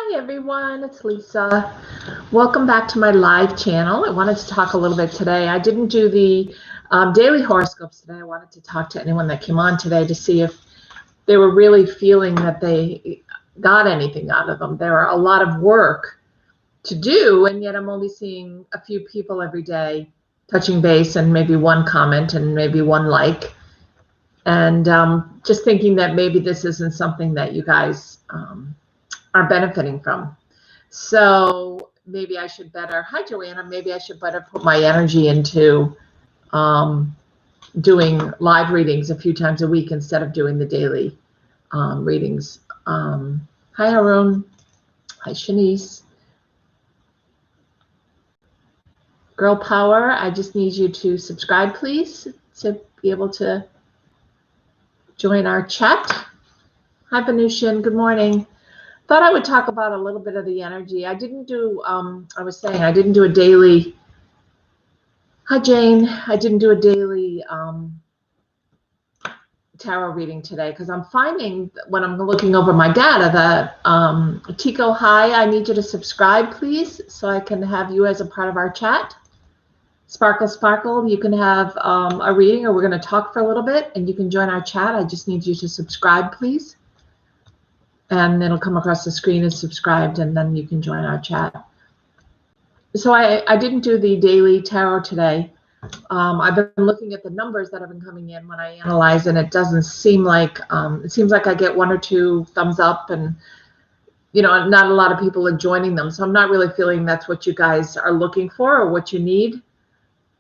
Hi everyone, it's Lisa. Welcome back to my live channel. I wanted to talk a little bit today. I didn't do the daily horoscopes today. I wanted to talk to anyone that came on today to see if they were really feeling that they got anything out of them. There are a lot of work to do, and yet I'm only seeing a few people every day touching base and maybe one comment and maybe one like. And just thinking that maybe this isn't something that you guys are benefiting from. So maybe I should better, hi Joanna, maybe I should better put my energy into doing live readings a few times a week instead of doing the daily readings. Hi Arun, hi Shanice. Girl Power, I just need you to subscribe please to be able to join our chat. Hi Venusian, good morning. Thought I would talk about a little bit of the energy. I didn't do, I was saying I didn't do a daily, hi Jane, I didn't do a daily tarot reading today because I'm finding when I'm looking over my data that, Tico, hi, I need you to subscribe please so I can have you as a part of our chat. Sparkle, Sparkle, you can have a reading or we're going to talk for a little bit and you can join our chat. I just need you to subscribe please. And it'll come across the screen as subscribed and then you can join our chat. So I didn't do the daily tarot today. I've been looking at the numbers that have been coming in when I analyze and it doesn't seem like, it seems like I get 1 or 2 thumbs up and, you know, not a lot of people are joining them. So I'm not really feeling that's what you guys are looking for or what you need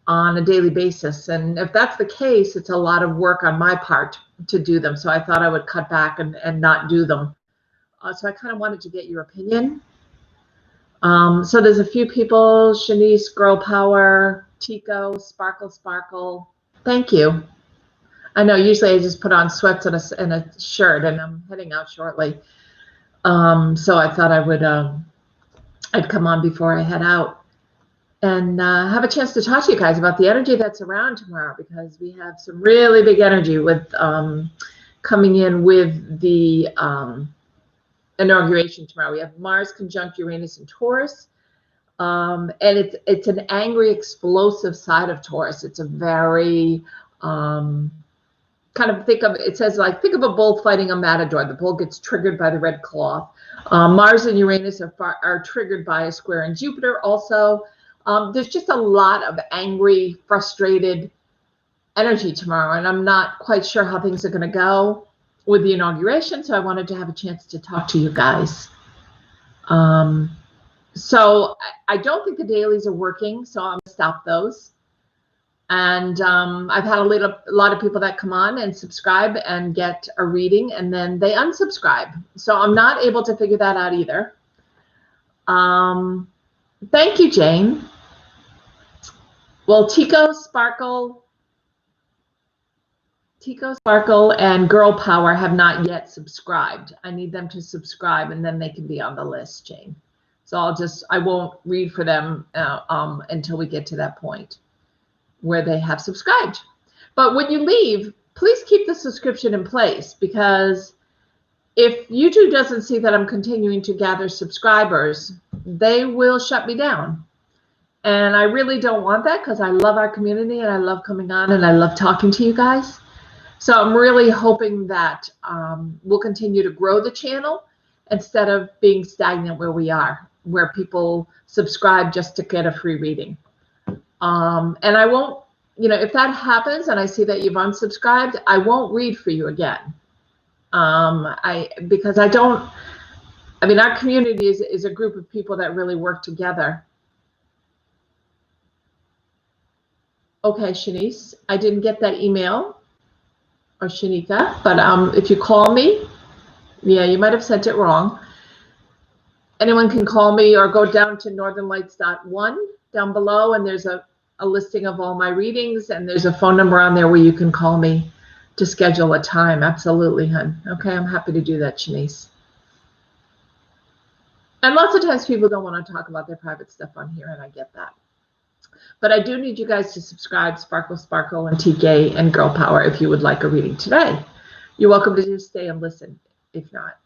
on a daily basis. And if that's the case, it's a lot of work on my part to do them. So I thought I would cut back and not do them. So I kind of wanted to get your opinion. So there's a few people, Shanice, Girl Power, Tico, Sparkle, Sparkle. Thank you. I know usually I just put on sweats and a shirt and I'm heading out shortly. So I thought I would, I'd come on before I head out and have a chance to talk to you guys about the energy that's around tomorrow because we have some really big energy with coming in with the inauguration tomorrow. We have Mars conjunct Uranus and Taurus, and it's an angry, explosive side of Taurus. It's a very kind of think of a bull fighting a matador. The bull gets triggered by the red cloth. Mars and Uranus are triggered by a square in Jupiter. Also, there's just a lot of angry, frustrated energy tomorrow, and I'm not quite sure how things are going to go with the inauguration, so I wanted to have a chance to talk to you guys. So I don't think the dailies are working, so I'm going to stop those. And I've had a lot of people that come on and subscribe and get a reading, and then they unsubscribe. So I'm not able to figure that out either. Thank you, Jane. Well, Tico, Sparkle, and Girl Power have not yet subscribed. I need them to subscribe and then they can be on the list, Jane. So I won't read for them until we get to that point where they have subscribed. But when you leave, please keep the subscription in place because if YouTube doesn't see that I'm continuing to gather subscribers, they will shut me down. And I really don't want that because I love our community and I love coming on and I love talking to you guys. So I'm really hoping that we'll continue to grow the channel instead of being stagnant where we are, where people subscribe just to get a free reading. And I won't, you know, if that happens and I see that you've unsubscribed, I won't read for you again. Because I mean, our community is a group of people that really work together. Okay, Shanice, I didn't get that email. Or Shanika, but if you call me, yeah, you might have sent it wrong. Anyone can call me or go down to northernlights.1 down below, and there's a listing of all my readings, and there's a phone number on there where you can call me to schedule a time. Absolutely, hun. Okay, I'm happy to do that, Shanice. And lots of times people don't want to talk about their private stuff on here, and I get that. But I do need you guys to subscribe, Sparkle, Sparkle, and TK, and Girl Power if you would like a reading today. You're welcome to just stay and listen if not.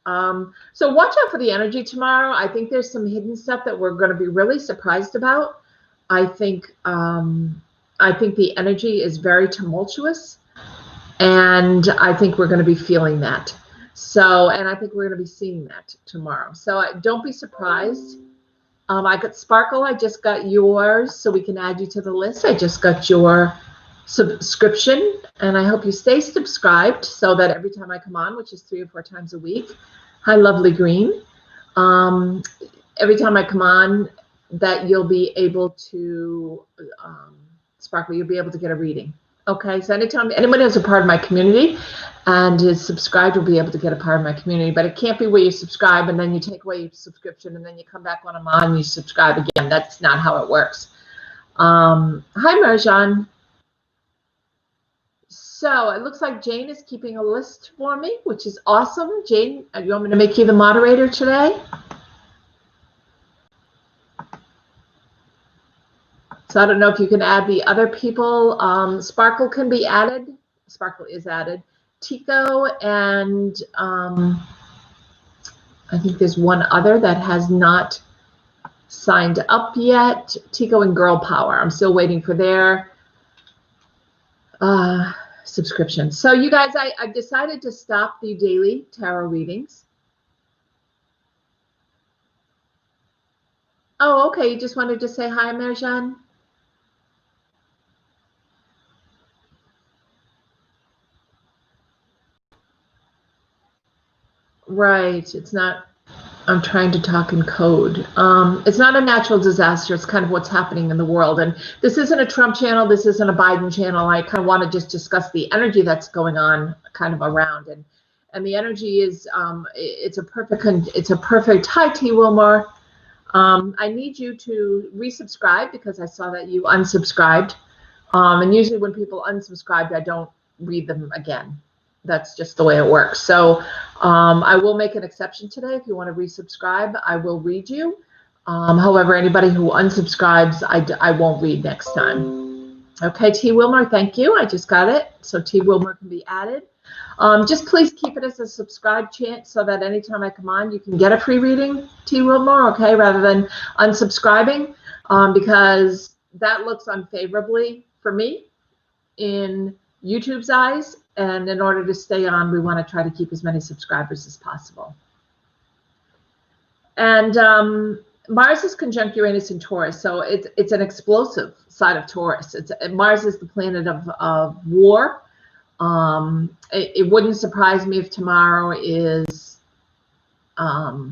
So watch out for the energy tomorrow. I think there's some hidden stuff that we're going to be really surprised about. I think the energy is very tumultuous, and I think we're going to be feeling that. So, and I think we're going to be seeing that tomorrow. So don't be surprised. I got Sparkle. I just got yours, so we can add you to the list. I just got your subscription, and I hope you stay subscribed so that every time I come on, which is 3 or 4 times a week, hi, lovely green. Every time I come on, that you'll be able to, Sparkle, you'll be able to get a reading. Okay, so anytime anybody who's a part of my community and is subscribed will be able to get a part of my community, but it can't be where you subscribe and then you take away your subscription and then you come back when I'm on and you subscribe again. That's not how it works. Hi, Marjan. So it looks like Jane is keeping a list for me, which is awesome. Jane, you want me to make you the moderator today? So I don't know if you can add the other people. Sparkle can be added. Sparkle is added. Tico and I think there's one other that has not signed up yet. Tico and Girl Power. I'm still waiting for their subscription. So you guys, I've decided to stop the daily tarot readings. Oh, okay. You just wanted to say hi, Marjan? Right. It's not, I'm trying to talk in code. It's not a natural disaster. It's kind of what's happening in the world. And this isn't a Trump channel. This isn't a Biden channel. I kind of want to just discuss the energy that's going on kind of around. And the energy is, it's a perfect, hi, T. Wilmore. I need you to resubscribe because I saw that you unsubscribed. And usually when people unsubscribe, I don't read them again. That's just the way it works. So I will make an exception today. If you want to resubscribe, I will read you. However, anybody who unsubscribes, I won't read next time. Okay, T. Wilmer, thank you. I just got it. So T. Wilmer can be added. Just please keep it as a subscribe chant so that anytime I come on, you can get a free reading, T. Wilmer, okay, rather than unsubscribing, because that looks unfavorably for me in YouTube's eyes. And in order to stay on, we want to try to keep as many subscribers as possible. And Mars is conjunct Uranus in Taurus, so it's an explosive side of Taurus. Mars is the planet of war. It wouldn't surprise me if tomorrow is a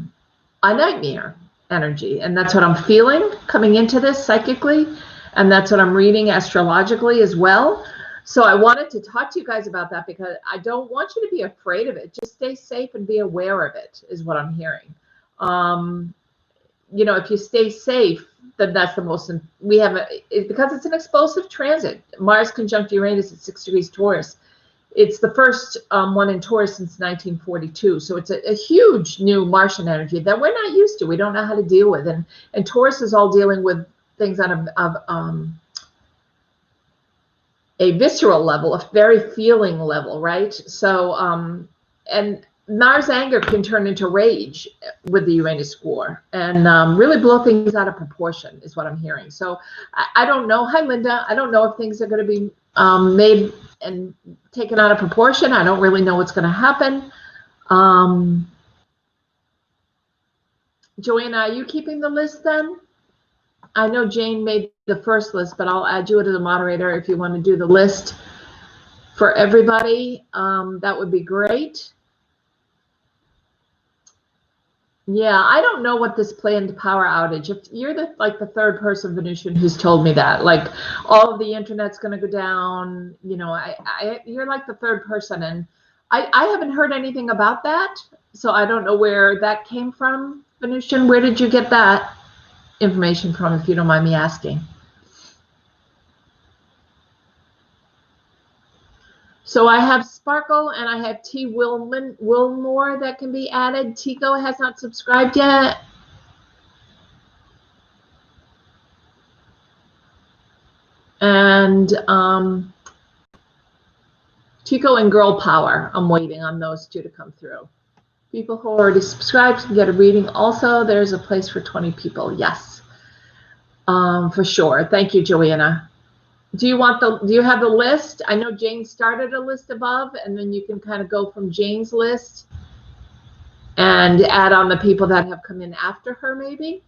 nightmare energy, and that's what I'm feeling coming into this psychically, and that's what I'm reading astrologically as well. So I wanted to talk to you guys about that because I don't want you to be afraid of it. Just stay safe and be aware of it is what I'm hearing. You know, if you stay safe, then that's the most, because it's an explosive transit. Mars conjunct Uranus at 6 degrees Taurus. It's the first one in Taurus since 1942. So it's a huge new Martian energy that we're not used to. We don't know how to deal with. And Taurus is all dealing with things on a visceral level, a very feeling level, right? So, and Mars anger can turn into rage with the Uranus score and really blow things out of proportion is what I'm hearing. So I don't know. Hi, Linda. I don't know if things are going to be made and taken out of proportion. I don't really know what's going to happen. Joanna, are you keeping the list then? I know Jane made the first list, but I'll add you as the moderator if you want to do the list for everybody. That would be great. Yeah, I don't know what this planned power outage. If you're the third person, Venusian, who's told me that, like all of the internet's going to go down. You know, you're like the third person, and I haven't heard anything about that, so I don't know where that came from, Venusian. Where did you get that information from, if you don't mind me asking? So I have Sparkle and I have T. Wilmore that can be added. Tico has not subscribed yet. And Tico and Girl Power. I'm waiting on those two to come through. People who already subscribed can get a reading. Also, there's a place for 20 people. Yes, for sure. Thank you, Joanna. Do you have the list? I know Jane started a list above, and then you can kind of go from Jane's list and add on the people that have come in after her, maybe.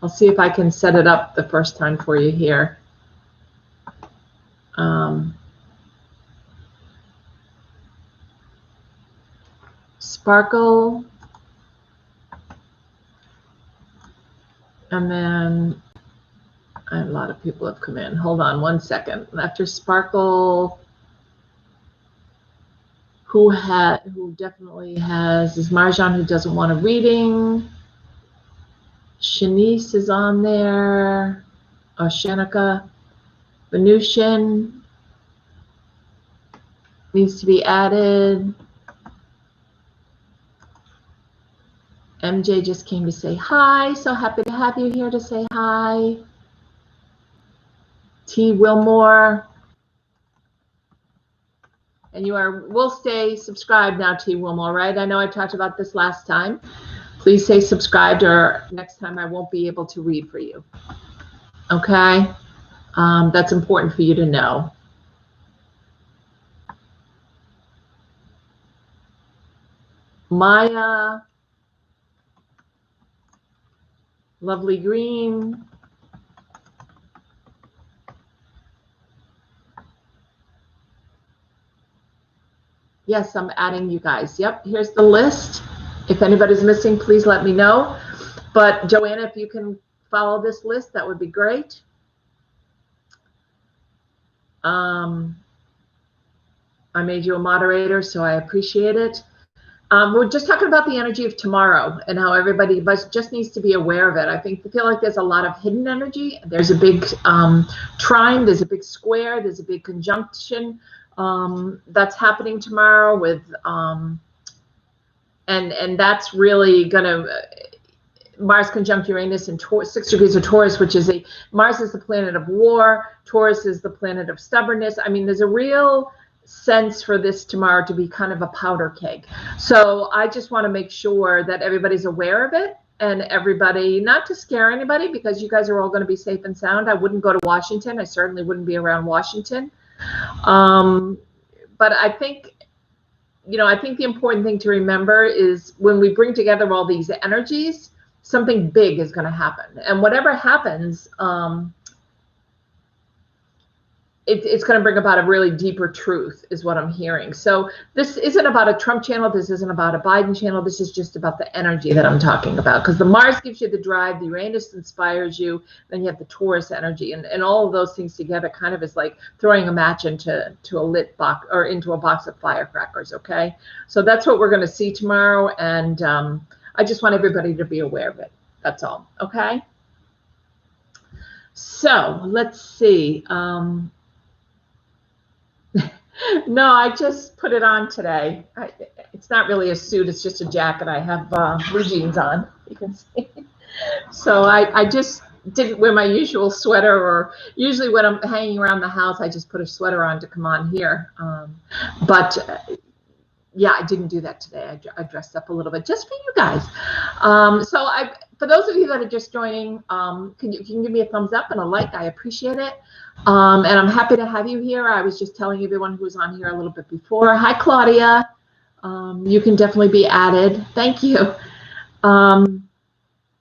I'll see if I can set it up the first time for you here. Sparkle. And then a lot of people have come in. Hold on one second. After Sparkle, who definitely has, is Marjan, who doesn't want a reading. Shanice is on there. Shanika. Venusian needs to be added. MJ just came to say hi. So happy to have you here to say hi. T. Wilmore. And will stay subscribed now, T. Wilmore, right? I know I talked about this last time. Please stay subscribed, or next time I won't be able to read for you. Okay? That's important for you to know. Maya. Lovely Green. Yes, I'm adding you guys. Yep, here's the list. If anybody's missing, please let me know. But Joanna, if you can follow this list, that would be great. I made you a moderator, so I appreciate it. We're just talking about the energy of tomorrow and how everybody just needs to be aware of it. I feel like there's a lot of hidden energy. There's a big trine, there's a big square, there's a big conjunction that's happening tomorrow with, and that's really gonna, Mars conjunct Uranus in 6 degrees of Taurus, which is Mars is the planet of war, Taurus is the planet of stubbornness. I mean, there's a real sense for this tomorrow to be kind of a powder keg. So I just want to make sure that everybody's aware of it, and everybody, not to scare anybody, because you guys are all going to be safe and sound. I wouldn't go to Washington. I certainly wouldn't be around Washington. But I think, I think the important thing to remember is when we bring together all these energies, something big is going to happen. And whatever happens, it's going to bring about a really deeper truth, is what I'm hearing. So this isn't about a Trump channel. This isn't about a Biden channel. This is just about the energy that I'm talking about. Because the Mars gives you the drive, the Uranus inspires you, then you have the Taurus energy. And all of those things together kind of is like throwing a match into a lit box, or into a box of firecrackers, okay? So that's what we're going to see tomorrow. And I just want everybody to be aware of it. That's all, okay? So let's see. No, I just put it on today. It's not really a suit. It's just a jacket. I have blue jeans on, you can see. So I just didn't wear my usual sweater, or usually when I'm hanging around the house, I just put a sweater on to come on here. But yeah, I didn't do that today. I dressed up a little bit just for you guys. So for those of you that are just joining, can you give me a thumbs up and a like? I appreciate it. And I'm happy to have you here. I was just telling everyone who was on here a little bit before. Hi, Claudia. You can definitely be added. Thank you.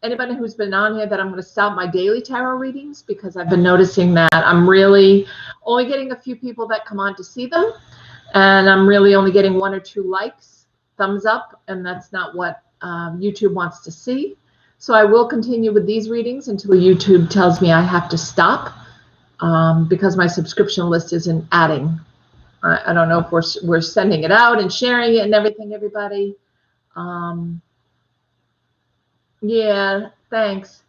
Anybody who's been on here, that I'm going to stop my daily tarot readings, because I've been noticing that I'm really only getting a few people that come on to see them. And I'm really only getting 1 or 2 likes, thumbs up, and that's not what YouTube wants to see. So I will continue with these readings until YouTube tells me I have to stop, because my subscription list isn't adding. I don't know if we're sending it out and sharing it and everything, everybody. Yeah, thanks.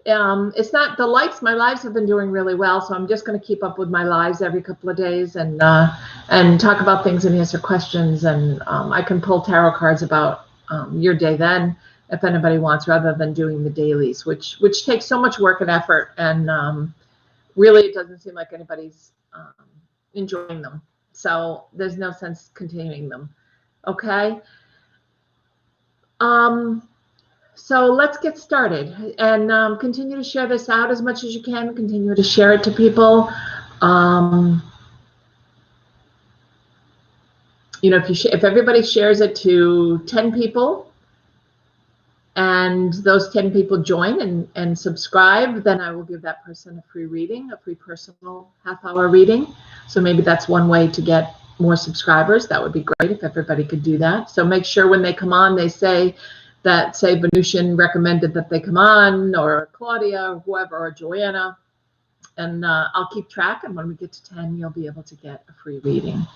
It's not the likes. My lives have been doing really well, so I'm just going to keep up with my lives every couple of days and talk about things and answer questions. And I can pull tarot cards about your day then, if anybody wants, rather than doing the dailies, which takes so much work and effort, and really it doesn't seem like anybody's enjoying them. So there's no sense continuing them. Okay. So let's get started, and continue to share this out as much as you can. Continue to share it to people. You know, if everybody shares it to 10 people, and those 10 people join and subscribe, then I will give that person a free reading, a free personal half-hour reading. So maybe that's one way to get more subscribers. That would be great if everybody could do that. So make sure when they come on, they say that, say, Venusian recommended that they come on, or Claudia, or whoever, or Joanna, and I'll keep track. And when we get to 10, you'll be able to get a free reading.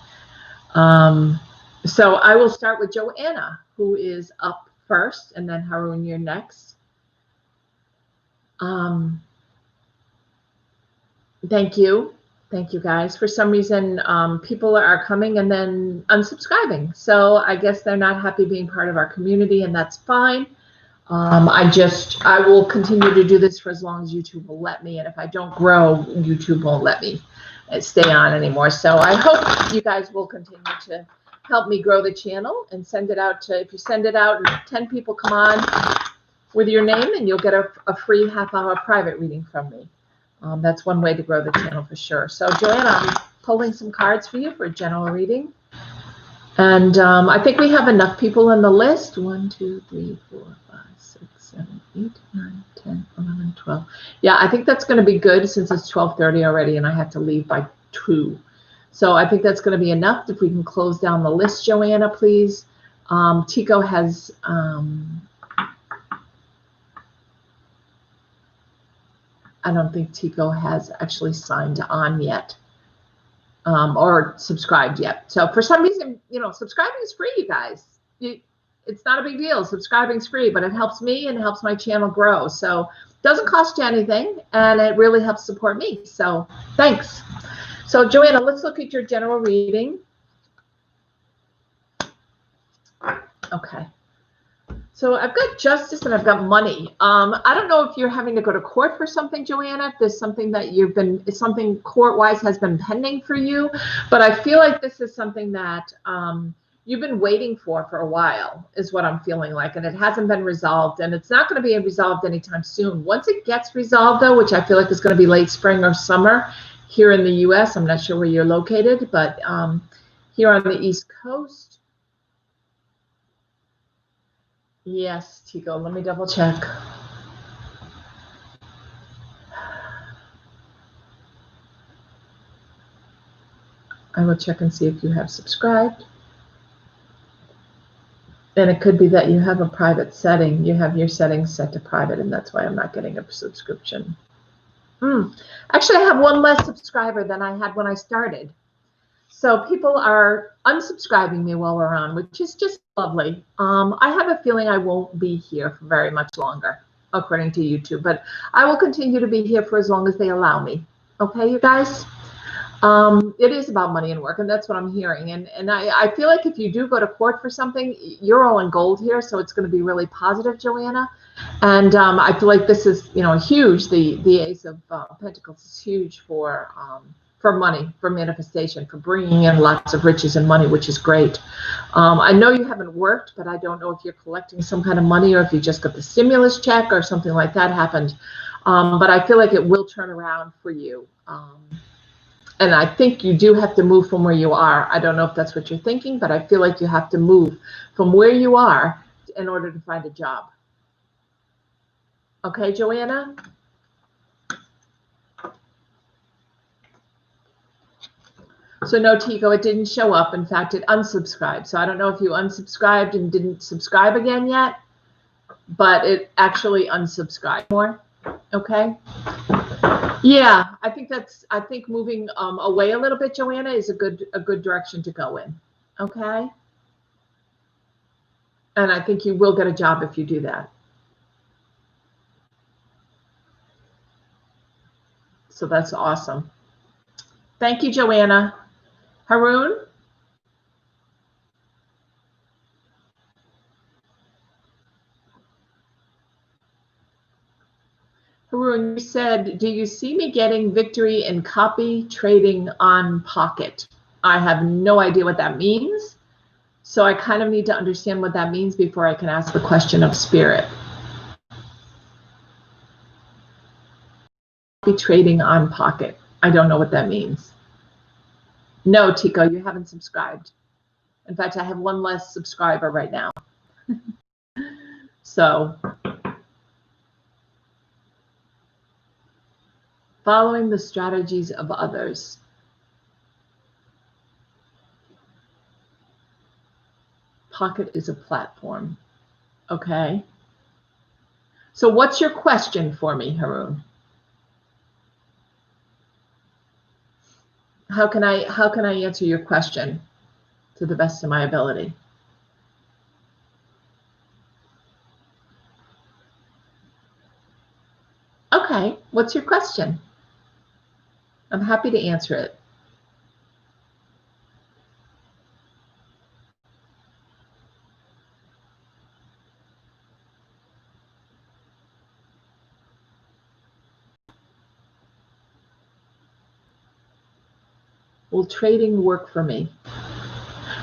So I will start with Joanna, who is up first, and then Haroon, you're next. Thank you. Thank you, guys. For some reason, people are coming and then unsubscribing. So I guess they're not happy being part of our community, and that's fine. I will continue to do this for as long as YouTube will let me. And if I don't grow, YouTube won't let me stay on anymore. So I hope you guys will continue to help me grow the channel and send it out to, if you send it out and 10 people come on with your name, and you'll get a free half-hour private reading from me. That's one way to grow the channel for sure. So Joanna, I'm pulling some cards for you for a general reading. And I think we have enough people on the list. 1, 2, 3, 4, 5, 6, 7, 8, 9, 10, 11, 12. Yeah, I think that's going to be good since it's 12:30 already and I have to leave by 2. So I think that's going to be enough. If we can close down the list, Joanna, please. Tico has... I don't think Tico has actually signed on yet, or subscribed yet. So for some reason, you know, subscribing is free, you guys. It's not a big deal. Subscribing is free, but it helps me and helps my channel grow. So it doesn't cost you anything, and it really helps support me. So thanks. So Joanna, let's look at your general reading. Okay. So I've got justice and I've got money. I don't know if you're having to go to court for something, Joanna, if there's something that something court-wise has been pending for you, but I feel like this is something that you've been waiting for a while, is what I'm feeling like, and it hasn't been resolved, and it's not going to be resolved anytime soon. Once it gets resolved, though, which I feel like is going to be late spring or summer here in the U.S., I'm not sure where you're located, but here on the East Coast. Yes, Tico, let me double check. I will check and see if you have subscribed. And it could be that you have a private setting. You have your settings set to private, and that's why I'm not getting a subscription. Actually, I have one less subscriber than I had when I started. So people are unsubscribing me while we're on, which is just lovely. I have a feeling I won't be here for very much longer, according to YouTube, but I will continue to be here for as long as they allow me. Okay, you guys? It is about money and work, and that's what I'm hearing. And I feel like if you do go to court for something, you're all in gold here, so it's going to be really positive, Joanna. And I feel like this is, you know, huge. The Ace of Pentacles is huge for money, for manifestation, for bringing in lots of riches and money, which is great. I know you haven't worked, but I don't know if you're collecting some kind of money or if you just got the stimulus check or something like that happened. But I feel like it will turn around for you. And I think you do have to move from where you are. I don't know if that's what you're thinking, but I feel like you have to move from where you are in order to find a job. Okay, Joanna? So no, Tico, it didn't show up. In fact, it unsubscribed. So I don't know if you unsubscribed and didn't subscribe again yet, but it actually unsubscribed more. Okay. Yeah, I think moving away a little bit, Joanna, is a good direction to go in. Okay. And I think you will get a job if you do that. So that's awesome. Thank you, Joanna. Haroon? Haroon, you said, do you see me getting victory in copy trading on Pocket? I have no idea what that means. So I kind of need to understand what that means before I can ask the question of spirit. Copy trading on Pocket. I don't know what that means. No, Tico, you haven't subscribed. In fact, I have one less subscriber right now. So, following the strategies of others. Pocket is a platform. Okay. So what's your question for me, Haroon? How can I answer your question to the best of my ability? Okay, what's your question? I'm happy to answer it. Will trading work for me?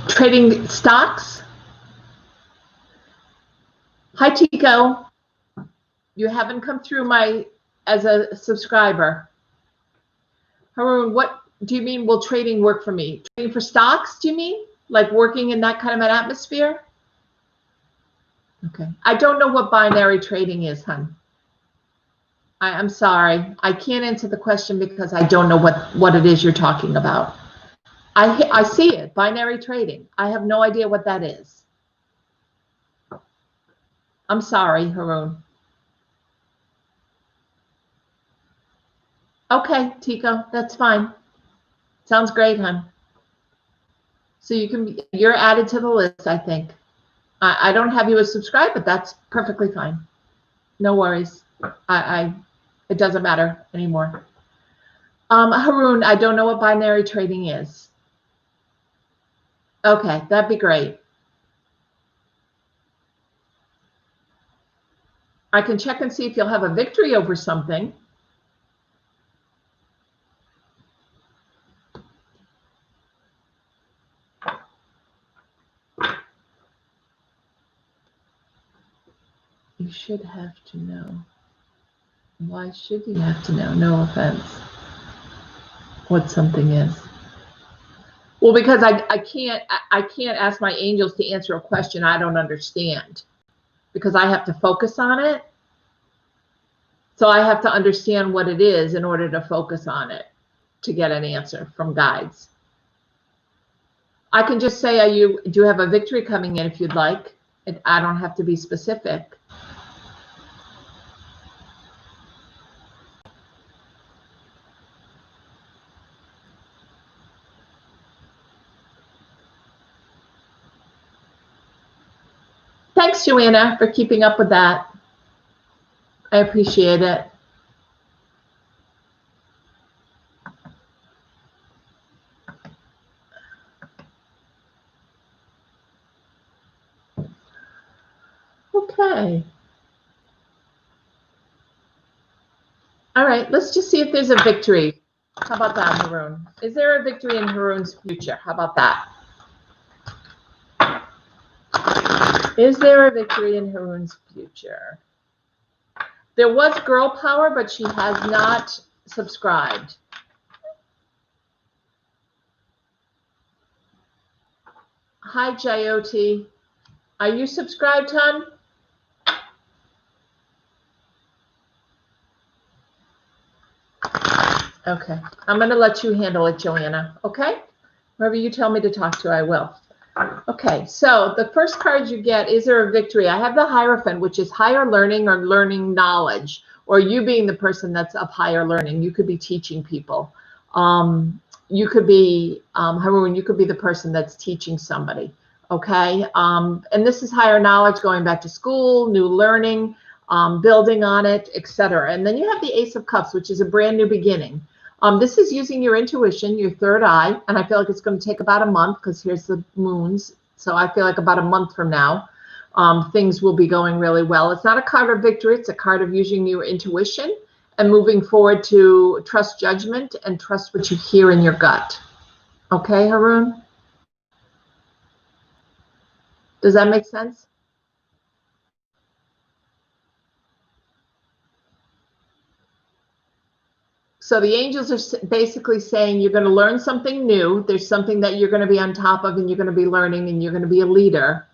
Trading stocks? Hi, Tico. You haven't come through as a subscriber. Haroon, what do you mean will trading work for me? Trading for stocks, do you mean? Like working in that kind of an atmosphere? Okay. I don't know what binary trading is, hon. I'm sorry. I can't answer the question because I don't know what it is you're talking about. I see it, binary trading. I have no idea what that is. I'm sorry, Haroon. Okay, Tico, that's fine. Sounds great, hon. So you're added to the list, I think. I don't have you as subscribed, but that's perfectly fine. No worries. It doesn't matter anymore. Haroon, I don't know what binary trading is. Okay, that'd be great. I can check and see if you'll have a victory over something. You should have to know. Why should you have to know? No offense. What something is. Well, because I can't ask my angels to answer a question I don't understand, because I have to focus on it. So I have to understand what it is in order to focus on it to get an answer from guides. I can just say, do you have a victory coming in if you'd like? I don't have to be specific. Thanks, Joanna, for keeping up with that. I appreciate it. Okay. All right, let's just see if there's a victory. How about that, Haroon? Is there a victory in Haroon's future? How about that? Is there a victory in Haroon's future? There was girl power, but she has not subscribed. Hi, Jyoti. Are you subscribed, hon? Okay. I'm going to let you handle it, Joanna. Okay? Whoever you tell me to talk to, I will. Okay, so the first card you get, is there a victory? I have the Hierophant, which is higher learning or learning knowledge, or you being the person that's of higher learning. You could be teaching people. You could be, Haroon, you could be the person that's teaching somebody, okay? And this is higher knowledge, going back to school, new learning, building on it, etc. And then you have the Ace of Cups, which is a brand new beginning. This is using your intuition, your third eye, and I feel like it's going to take about a month because here's the moons. So I feel like about a month from now, things will be going really well. It's not a card of victory. It's a card of using your intuition and moving forward to trust judgment and trust what you hear in your gut. Okay, Haroon? Does that make sense? So the angels are basically saying you're going to learn something new. There's something that you're going to be on top of and you're going to be learning and you're going to be a leader.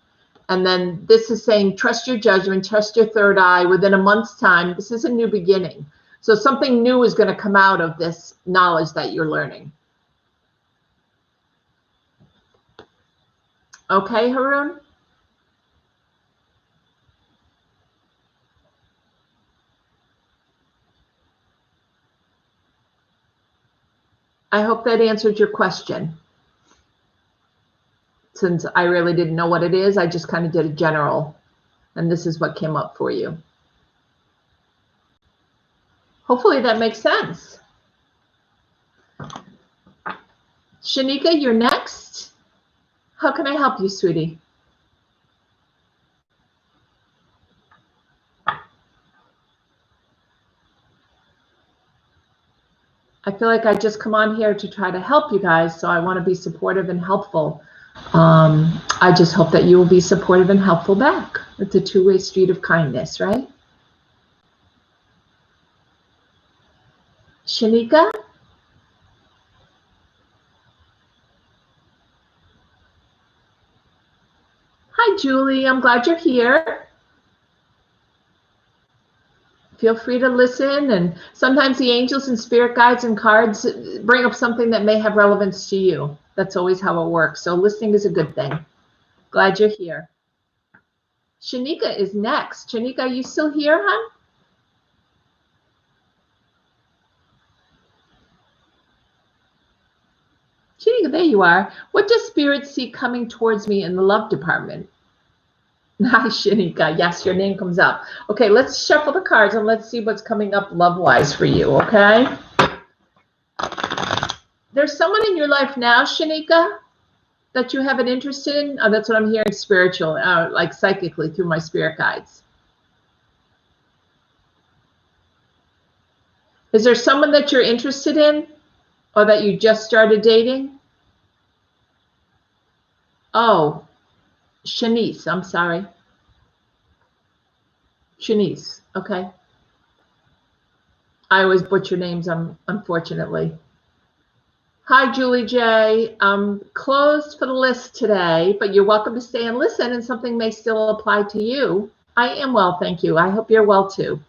And then this is saying trust your judgment, trust your third eye. Within a month's time, this is a new beginning. So something new is going to come out of this knowledge that you're learning. Okay, Haroon? I hope that answered your question. Since I really didn't know what it is, I just kind of did a general, and this is what came up for you. Hopefully that makes sense. Shanika, you're next. How can I help you, sweetie? I feel like I just come on here to try to help you guys, so I want to be supportive and helpful. I just hope that you will be supportive and helpful back. It's a two-way street of kindness, right? Shanika? Hi, Julie. I'm glad you're here. Feel free to listen, and sometimes the angels and spirit guides and cards bring up something that may have relevance to you. That's always how it works. So listening is a good thing. Glad you're here. Shanika is next. Shanika, are you still here, hon? Shanika, there you are. What does spirit see coming towards me in the love department? Hi, Shanika. Yes, your name comes up. Okay, let's shuffle the cards and let's see what's coming up love-wise for you, okay? There's someone in your life now, Shanika, that you have an interest in. Oh, that's what I'm hearing spiritual, like psychically through my spirit guides. Is there someone that you're interested in or that you just started dating? Oh, Shanice, I'm sorry. Shanice, okay. I always butcher names, unfortunately. Hi, Julie J. I'm closed for the list today, but you're welcome to stay and listen, and something may still apply to you. I am well, thank you. I hope you're well, too.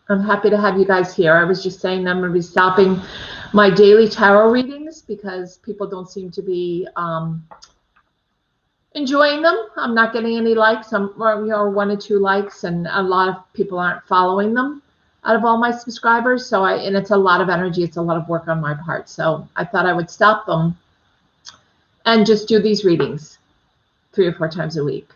I'm happy to have you guys here. I was just saying I'm going to be stopping my daily tarot readings because people don't seem to be enjoying them. I'm not getting any likes. I'm, or, you know, 1 or 2 likes, and a lot of people aren't following them out of all my subscribers. So and it's a lot of energy. It's a lot of work on my part. So I thought I would stop them and just do these readings 3 or 4 times a week.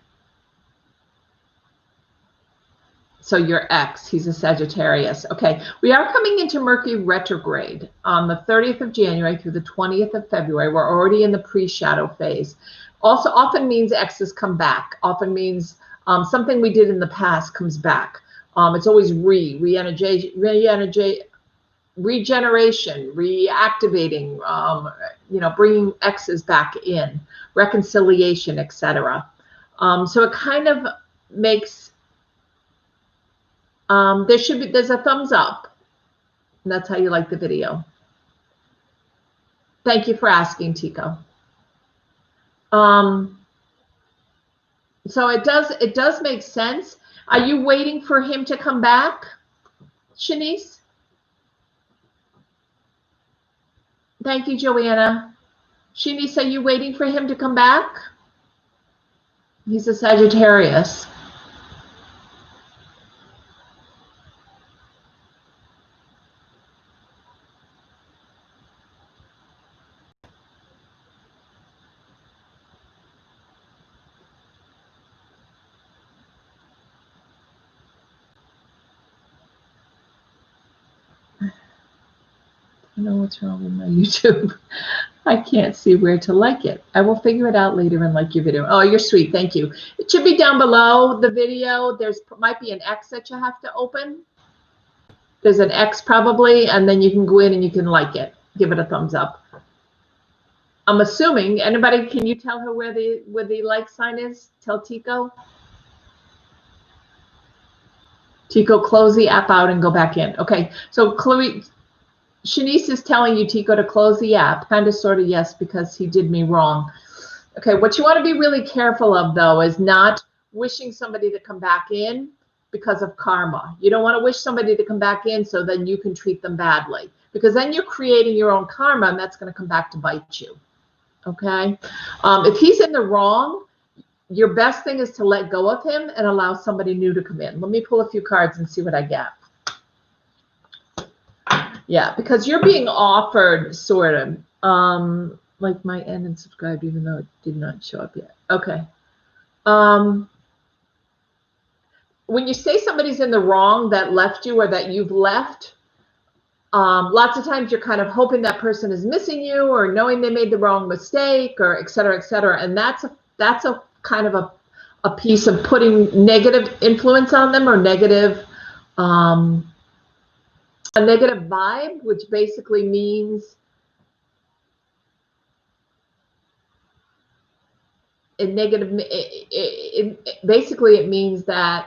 So your ex, he's a Sagittarius. Okay, we are coming into Mercury retrograde on the 30th of January through the 20th of February. We're already in the pre-shadow phase. Also often means exes come back. Often means something we did in the past comes back. It's always regeneration, reactivating, you know, bringing exes back in, reconciliation, etc. So it kind of makes there's a thumbs up, and that's how you like the video. Thank you for asking, Tico. So it does make sense. Are you waiting for him to come back, Shanice? Thank you, Joanna. Shanice, are you waiting for him to come back? He's a Sagittarius. I know what's wrong with my YouTube. I can't see where to like it. I will figure it out later and like your video. Oh, you're sweet. Thank you. It should be down below the video. There's might be an X that you have to open. There's an X probably, and then you can go in and you can like it. Give it a thumbs up. I'm assuming, anybody, can you tell her where the like sign is? Tell Tico. Tico, close the app out and go back in. Okay, so Chloe, Shanice is telling you, Tico, to close the app. Kind of, sort of, yes, because he did me wrong. Okay, what you want to be really careful of, though, is not wishing somebody to come back in because of karma. You don't want to wish somebody to come back in so then you can treat them badly, because then you're creating your own karma, and that's going to come back to bite you. Okay? If he's in the wrong, your best thing is to let go of him and allow somebody new to come in. Let me pull a few cards and see what I get. Yeah, because you're being offered, sort of, like my end and subscribed, even though it did not show up yet. Okay. When you say somebody's in the wrong that left you or that you've left, lots of times you're kind of hoping that person is missing you or knowing they made the wrong mistake, or et cetera, et cetera. And that's a kind of a piece of putting negative influence on them, or negative, a negative vibe, which basically means basically it means that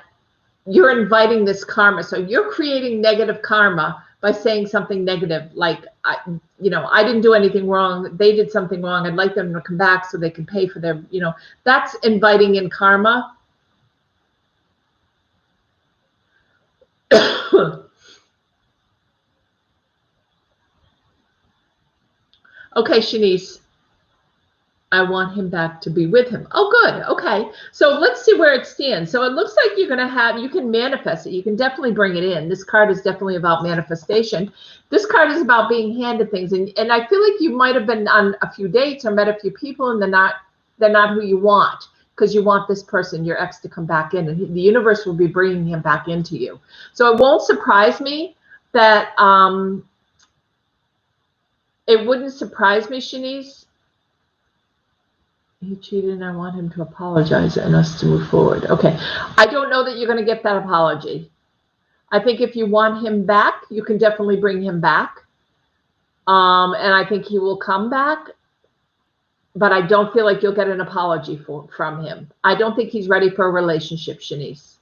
you're inviting this karma. So you're creating negative karma by saying something negative, like, I didn't do anything wrong. They did something wrong. I'd like them to come back so they can pay for their, that's inviting in karma. Okay, Shanice, I want him back to be with him. Oh, good. Okay. So let's see where it stands. So it looks like you're going to have, you can manifest it. You can definitely bring it in. This card is definitely about manifestation. This card is about being handed things. And I feel like you might have been on a few dates or met a few people, and they're not who you want, because you want this person, your ex, to come back in, and the universe will be bringing him back into you. So it won't surprise me that, it wouldn't surprise me, Shanice. He cheated and I want him to apologize and us to move forward. Okay. I don't know that you're going to get that apology. I think if you want him back, you can definitely bring him back. And I think he will come back. But I don't feel like you'll get an apology from him. I don't think he's ready for a relationship, Shanice.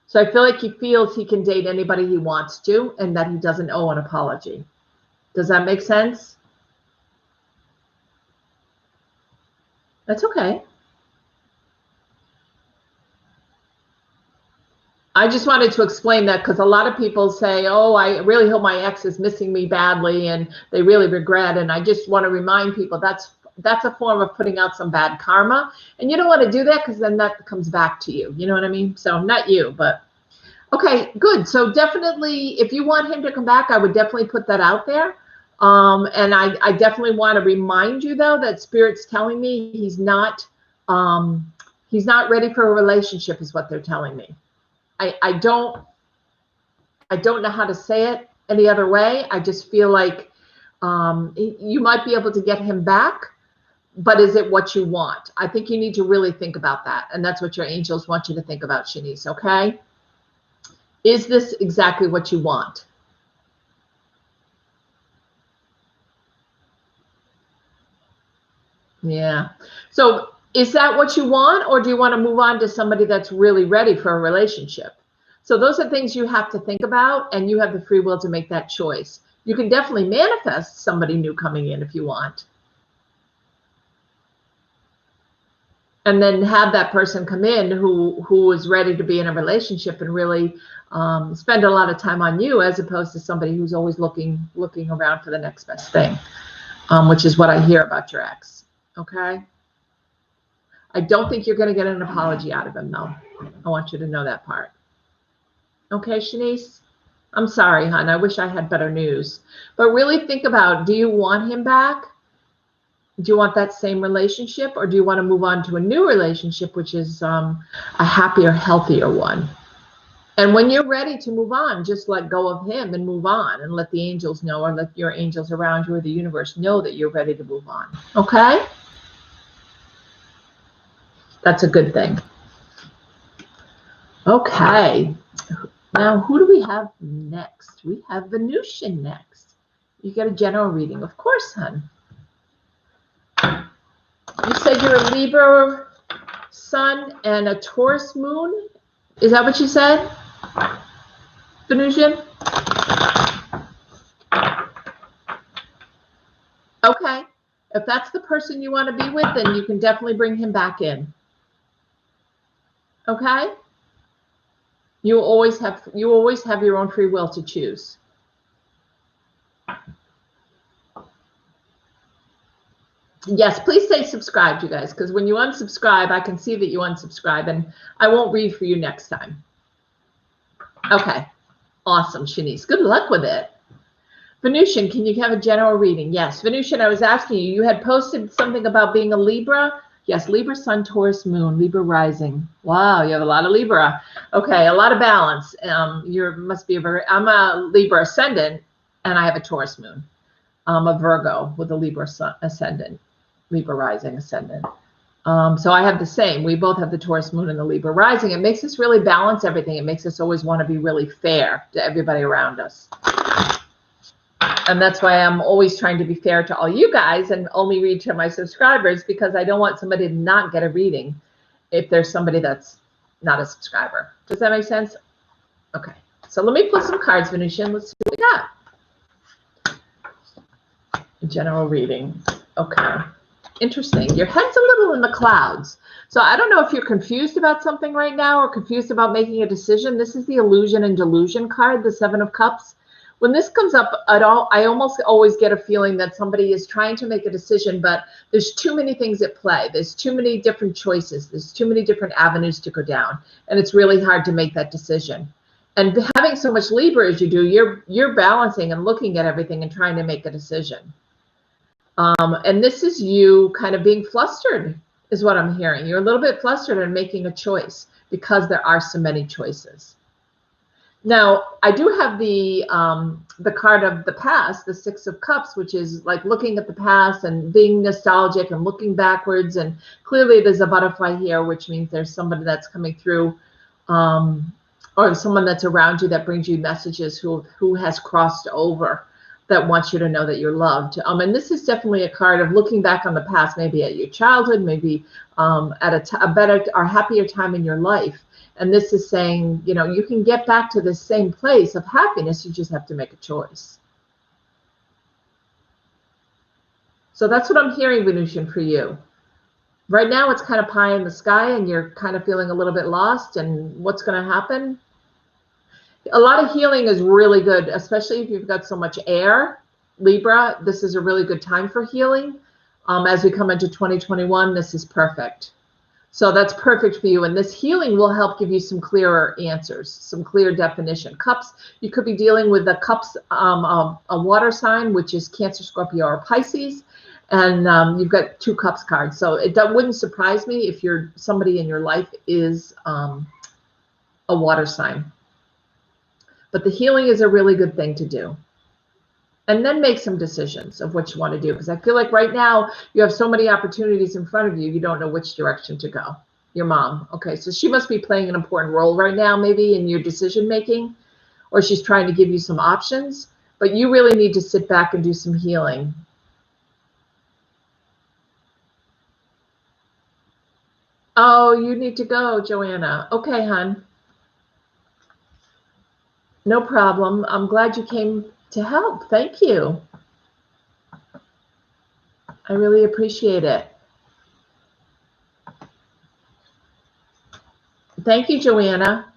So I feel like he feels he can date anybody he wants to, and that he doesn't owe an apology. Does that make sense? That's okay. I just wanted to explain that, because a lot of people say, oh, I really hope my ex is missing me badly and they really regret. And I just want to remind people that's a form of putting out some bad karma. And you don't want to do that, because then that comes back to you. You know what I mean? So not you, but okay, good. So definitely, if you want him to come back, I would definitely put that out there. And I definitely want to remind you, though, that Spirit's telling me he's not ready for a relationship, is what they're telling me. I don't know how to say it any other way. I just feel like you might be able to get him back, but is it what you want? I think you need to really think about that. And that's what your angels want you to think about, Shanice, okay? Is this exactly what you want? Yeah. So is that what you want, or do you want to move on to somebody that's really ready for a relationship? So those are things you have to think about, and you have the free will to make that choice. You can definitely manifest somebody new coming in if you want. And then have that person come in who is ready to be in a relationship and really spend a lot of time on you, as opposed to somebody who's always looking around for the next best thing, which is what I hear about your ex. Okay. I don't think you're going to get an apology out of him, though. I want you to know that part. Okay, Shanice? I'm sorry, hon. I wish I had better news. But really think about, do you want him back? Do you want that same relationship, or do you want to move on to a new relationship, which is a happier, healthier one? And when you're ready to move on, just let go of him and move on, and let the angels know, or let your angels around you or the universe know that you're ready to move on. Okay? That's a good thing. Okay. Now, who do we have next? We have Venusian next. You get a general reading. Of course, hon. You said you're a Libra sun and a Taurus moon. Is that what you said, Venusian? Okay. If that's the person you want to be with, then you can definitely bring him back in. Okay? You always have your own free will to choose. Yes, please stay subscribed, you guys, because when you unsubscribe, I can see that you unsubscribe, and I won't read for you next time. Okay. Awesome, Shanice. Good luck with it. Venusian, can you have a general reading? Yes. Venusian, I was asking you, you had posted something about being a Libra. Yes, Libra sun, Taurus moon, Libra rising. Wow, you have a lot of Libra. Okay, a lot of balance. Must be I'm a Libra ascendant, and I have a Taurus moon. I'm a Virgo with a Libra sun, ascendant, Libra rising ascendant. So I have the same. We both have the Taurus moon and the Libra rising. It makes us really balance everything. It makes us always want to be really fair to everybody around us. And that's why I'm always trying to be fair to all you guys and only read to my subscribers, because I don't want somebody to not get a reading if there's somebody that's not a subscriber. Does that make sense? Okay. So let me pull some cards, Venusian. Let's see what we got. General reading. Okay. Interesting. Your head's a little in the clouds. So I don't know if you're confused about something right now or confused about making a decision. This is the Illusion and Delusion card, the Seven of Cups. When this comes up at all, I almost always get a feeling that somebody is trying to make a decision, but there's too many things at play. There's too many different choices. There's too many different avenues to go down, and it's really hard to make that decision. And having so much Libra as you do, you're balancing and looking at everything and trying to make a decision. And this is you kind of being flustered, is what I'm hearing. You're a little bit flustered and making a choice because there are so many choices. Now, I do have the card of the past, the Six of Cups, which is like looking at the past and being nostalgic and looking backwards. And clearly there's a butterfly here, which means there's somebody that's coming through, or someone that's around you that brings you messages who has crossed over, that wants you to know that you're loved. And this is definitely a card of looking back on the past, maybe at your childhood, maybe at a better or happier time in your life. And this is saying, you know, you can get back to the same place of happiness. You just have to make a choice. So that's what I'm hearing, Venusian, for you. Right now, it's kind of pie in the sky, and you're kind of feeling a little bit lost. And what's going to happen? A lot of healing is really good, especially if you've got so much air. Libra, this is a really good time for healing. As we come into 2021, this is perfect. So that's perfect for you. And this healing will help give you some clearer answers, some clear definition. Cups, you could be dealing with the cups, a water sign, which is Cancer, Scorpio, or Pisces. And you've got two cups cards. So that wouldn't surprise me if somebody in your life is a water sign. But the healing is a really good thing to do. And then make some decisions of what you want to do. Because I feel like right now you have so many opportunities in front of you, you don't know which direction to go. Your mom. Okay, so she must be playing an important role right now, maybe in your decision making, or she's trying to give you some options. But you really need to sit back and do some healing. Oh, you need to go, Joanna. Okay, hon. No problem. I'm glad you came to help. Thank you. I really appreciate it. Thank you, Joanna.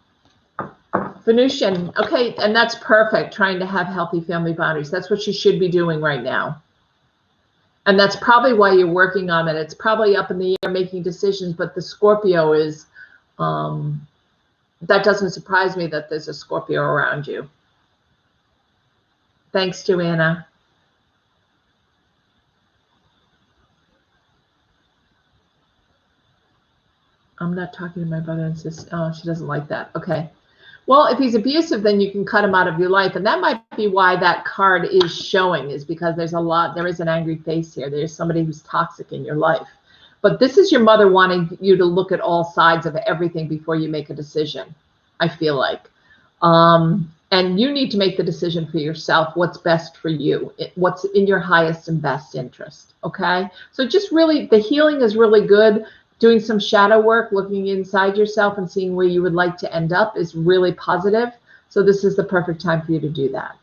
Venusian. Okay, and that's perfect, trying to have healthy family boundaries. That's what you should be doing right now. And that's probably why you're working on it. It's probably up in the air making decisions, but the Scorpio is, that doesn't surprise me that there's a Scorpio around you. Thanks, Joanna. I'm not talking to my brother and sister. Oh, she doesn't like that. Okay. Well, if he's abusive, then you can cut him out of your life. And that might be why that card is showing, is because there is an angry face here. There's somebody who's toxic in your life. But this is your mother wanting you to look at all sides of everything before you make a decision, I feel like. And you need to make the decision for yourself, what's best for you, what's in your highest and best interest, okay? So just really, the healing is really good. Doing some shadow work, looking inside yourself and seeing where you would like to end up is really positive. So this is the perfect time for you to do that,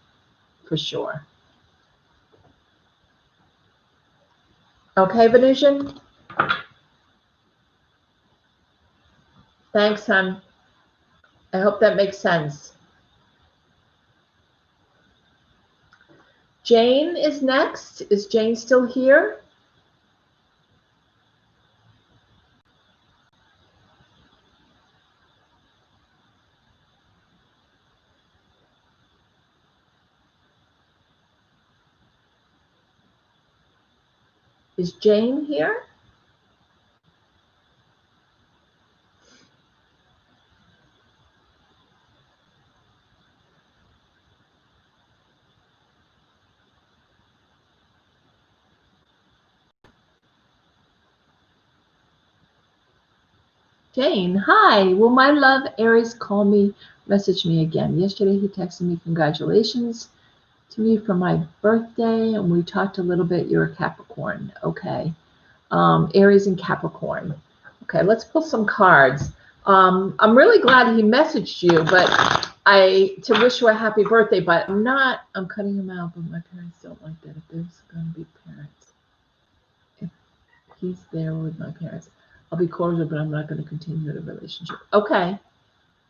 for sure. Okay, Venusian? Thanks, hon. I hope that makes sense. Jane is next. Is Jane still here? Is Jane here? Jane, hi. Will my love Aries call me, message me again? Yesterday he texted me congratulations to me for my birthday, and we talked a little bit. You're a Capricorn. Okay. Aries and Capricorn. Okay, let's pull some cards. I'm really glad he messaged you, but to wish you a happy birthday, but I'm cutting him out, but my parents don't like that. If there's going to be parents, if he's there with my parents, I'll be cordial, but I'm not going to continue the relationship. Okay.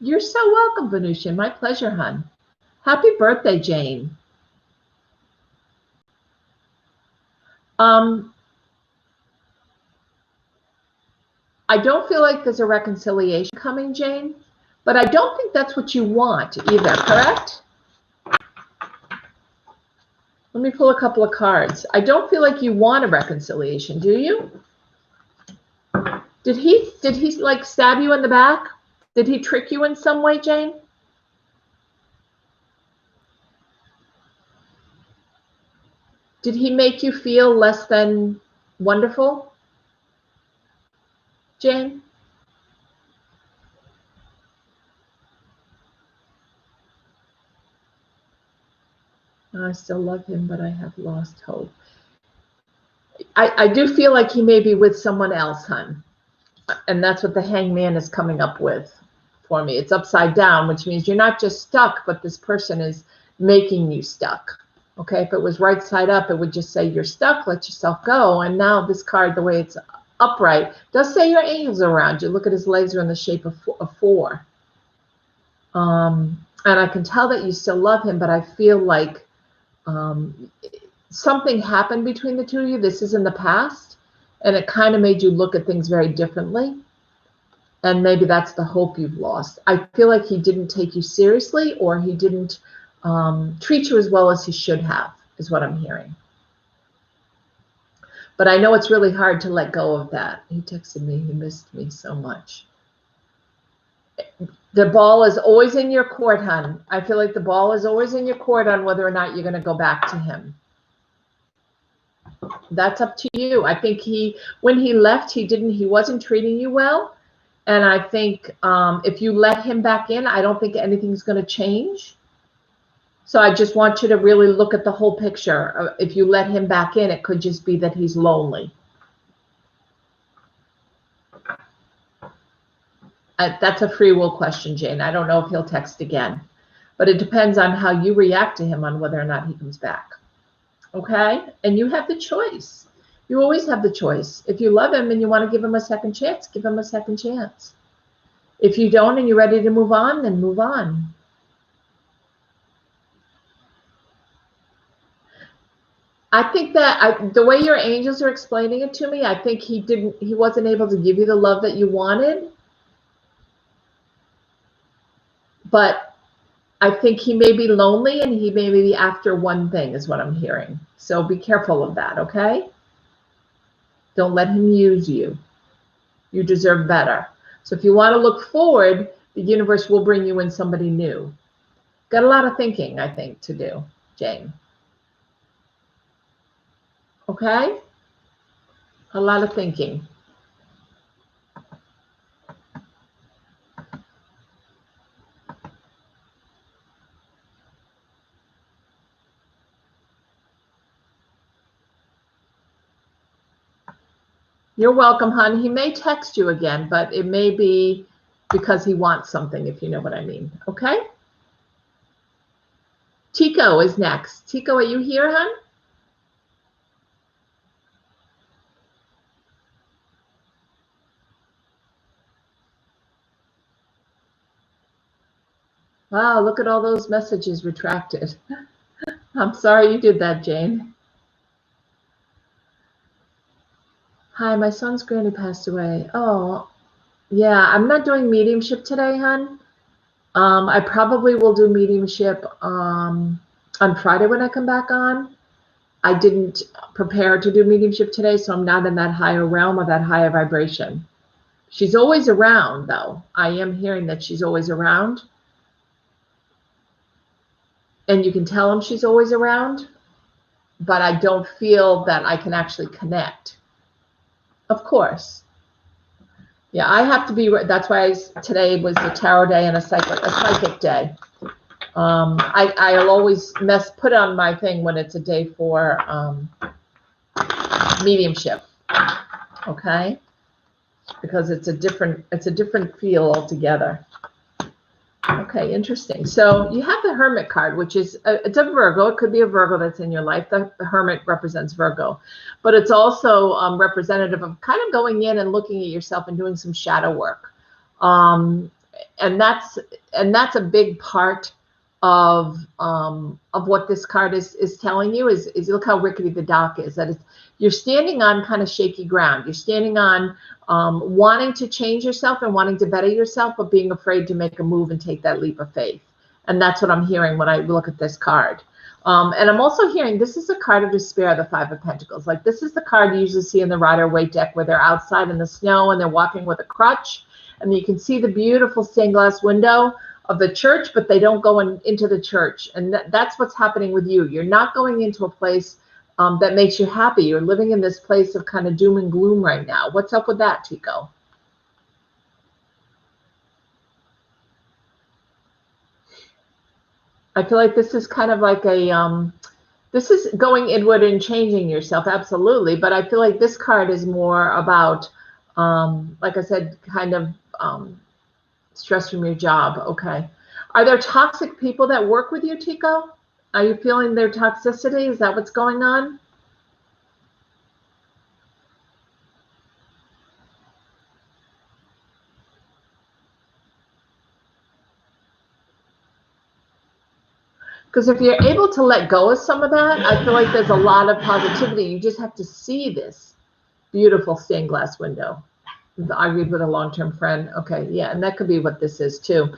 You're so welcome, Venusian. My pleasure, hon. Happy birthday, Jane. I don't feel like there's a reconciliation coming, Jane, but I don't think that's what you want either, correct? Let me pull a couple of cards. I don't feel like you want a reconciliation, do you? Did he like stab you in the back? Did he trick you in some way, Jane? Did he make you feel less than wonderful, Jane? I still love him, but I have lost hope. I do feel like he may be with someone else, hon. And that's what the hangman is coming up with for me. It's upside down, which means you're not just stuck, but this person is making you stuck. Okay, if it was right side up, it would just say you're stuck, let yourself go. And now this card, the way it's upright, does say your angels are around you. Look at his legs are in the shape of four. And I can tell that you still love him, but I feel like something happened between the two of you. This is in the past, and it kind of made you look at things very differently. And maybe that's the hope you've lost. I feel like he didn't take you seriously, or he didn't treat you as well as he should have, is what I'm hearing. But I know it's really hard to let go of that. He texted me, he missed me so much. The ball is always in your court, hon. I feel like the ball is always in your court on whether or not you're going to go back to him. That's up to you. I think when he left, he wasn't treating you well. And I think if you let him back in, I don't think anything's going to change. So I just want you to really look at the whole picture. If you let him back in, it could just be that he's lonely. That's a free will question, Jane. I don't know if he'll text again, but it depends on how you react to him on whether or not he comes back. Okay? And you have the choice. You always have the choice. If you love him and you want to give him a second chance, give him a second chance. If you don't and you're ready to move on, then move on. I think that the way your angels are explaining it to me, I think he wasn't able to give you the love that you wanted. But I think he may be lonely, and he may be after one thing, is what I'm hearing. So be careful of that, okay? Don't let him use you. You deserve better. So if you want to look forward, the universe will bring you in somebody new. Got a lot of thinking, I think, to do, Jane. Okay? A lot of thinking. You're welcome, hon. He may text you again, but it may be because he wants something, if you know what I mean. Okay? Tico is next. Tico, are you here, hon? Wow, look at all those messages retracted. I'm sorry you did that, Jane. Hi, my son's granny passed away. Oh, yeah, I'm not doing mediumship today, hon. I probably will do mediumship on Friday when I come back on. I didn't prepare to do mediumship today, so I'm not in that higher realm or that higher vibration. She's always around, though. I am hearing that she's always around. And you can tell him she's always around, but I don't feel that I can actually connect. Of course. Yeah, I have to be, that's why today was a tarot day and a psychic day. I'll always put on my thing when it's a day for mediumship, okay? Because it's a different feel altogether. Okay, interesting. So you have the Hermit card, which is it's a Virgo. It could be a Virgo that's in your life. The Hermit represents Virgo, but it's also representative of kind of going in and looking at yourself and doing some shadow work, and that's a big part of what this card is telling you. Is look how rickety the dock is. That you're standing on kind of shaky ground. You're standing on wanting to change yourself and wanting to better yourself, but being afraid to make a move and take that leap of faith. And that's what I'm hearing when I look at this card. And I'm also hearing this is a card of despair, the Five of Pentacles. Like this is the card you usually see in the Rider-Waite deck where they're outside in the snow and they're walking with a crutch. And you can see the beautiful stained glass window of the church, but they don't go into the church. And that's what's happening with you. You're not going into a place that makes you happy. You're living in this place of kind of doom and gloom right now. What's up with that, Tico? I feel like this is kind of like this is going inward and changing yourself, absolutely. But I feel like this card is more about, like I said, kind of stress from your job. Okay. Are there toxic people that work with you, Tico? Are you feeling their toxicity? Is that what's going on? Because if you're able to let go of some of that, I feel like there's a lot of positivity. You just have to see this beautiful stained glass window. I read with a long-term friend. Okay, yeah, and that could be what this is too.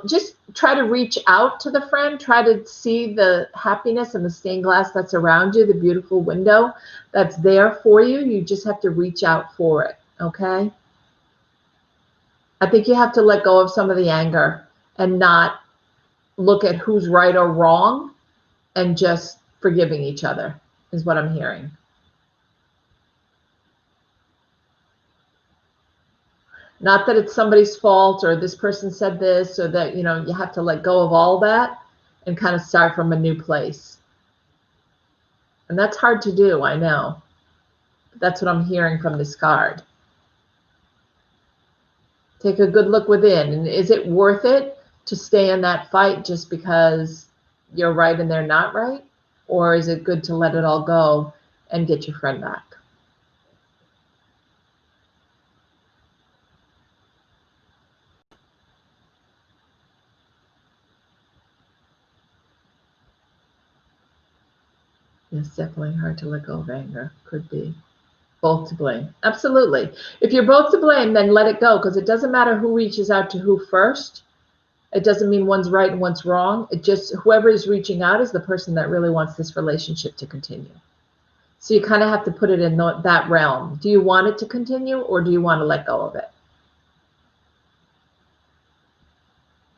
Just try to reach out to the friend. Try to see the happiness and the stained glass that's around you, the beautiful window that's there for you. You just have to reach out for it, okay? I think you have to let go of some of the anger and not look at who's right or wrong and just forgiving each other is what I'm hearing. Not that it's somebody's fault or this person said this or that, you have to let go of all that and kind of start from a new place. And that's hard to do, I know. But that's what I'm hearing from this card. Take a good look within. And is it worth it to stay in that fight just because you're right and they're not right? Or is it good to let it all go and get your friend back? It's definitely hard to let go of anger. Could be. Both to blame. Absolutely. If you're both to blame, then let it go, because it doesn't matter who reaches out to who first. It doesn't mean one's right and one's wrong. It just, whoever is reaching out is the person that really wants this relationship to continue. So you kind of have to put it in that realm. Do you want it to continue or do you want to let go of it?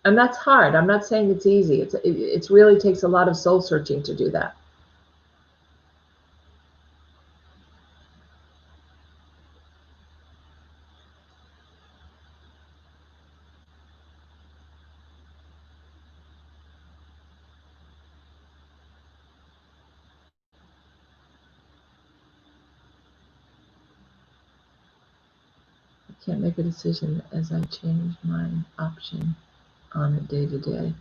And that's hard. I'm not saying it's easy. It really takes a lot of soul searching to do that. Can't make a decision as I change my option on a day-to-day.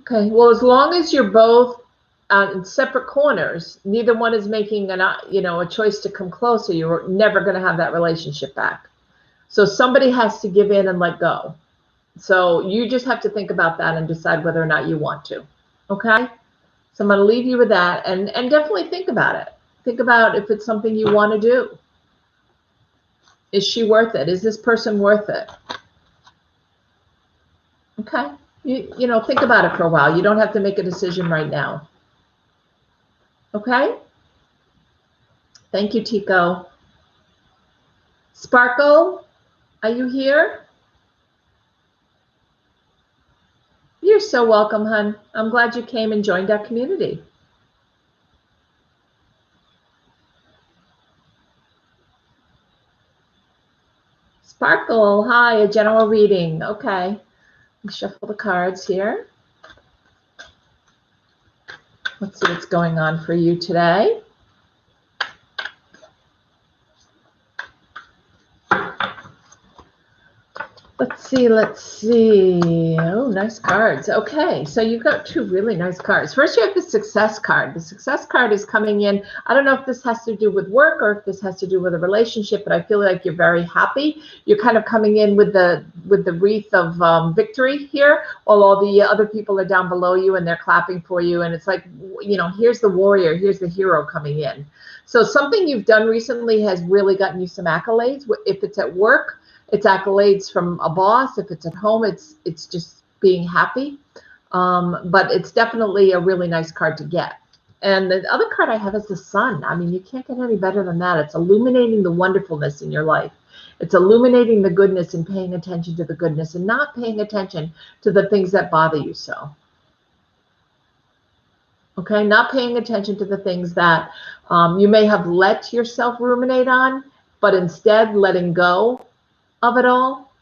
Okay, well, as long as you're both in separate corners, neither one is making a choice to come closer, you're never going to have that relationship back. So somebody has to give in and let go. So you just have to think about that and decide whether or not you want to. Okay? So I'm going to leave you with that, and definitely think about it. Think about if it's something you want to do. Is she worth it? Is this person worth it? Okay? You know, think about it for a while. You don't have to make a decision right now. Okay? Thank you, Tico. Sparkle, are you here? You're so welcome, hun. I'm glad you came and joined our community. Sparkle, hi, a general reading. Okay. Shuffle the cards here. Let's see what's going on for you today. Let's see. Oh, nice cards. Okay, so you've got two really nice cards. First, you have the success card. The success card is coming in. I don't know if this has to do with work or if this has to do with a relationship, but I feel like you're very happy. You're kind of coming in with the wreath of victory here, while all the other people are down below you and they're clapping for you. And it's like, you know, here's the warrior, here's the hero coming in. So something you've done recently has really gotten you some accolades. If it's at work, it's accolades from a boss. If it's at home, it's just being happy. But it's definitely a really nice card to get. And the other card I have is the sun. I mean, you can't get any better than that. It's illuminating the wonderfulness in your life. It's illuminating the goodness and paying attention to the goodness and not paying attention to the things that bother you so. Okay, not paying attention to the things that you may have let yourself ruminate on, but instead letting go of it all.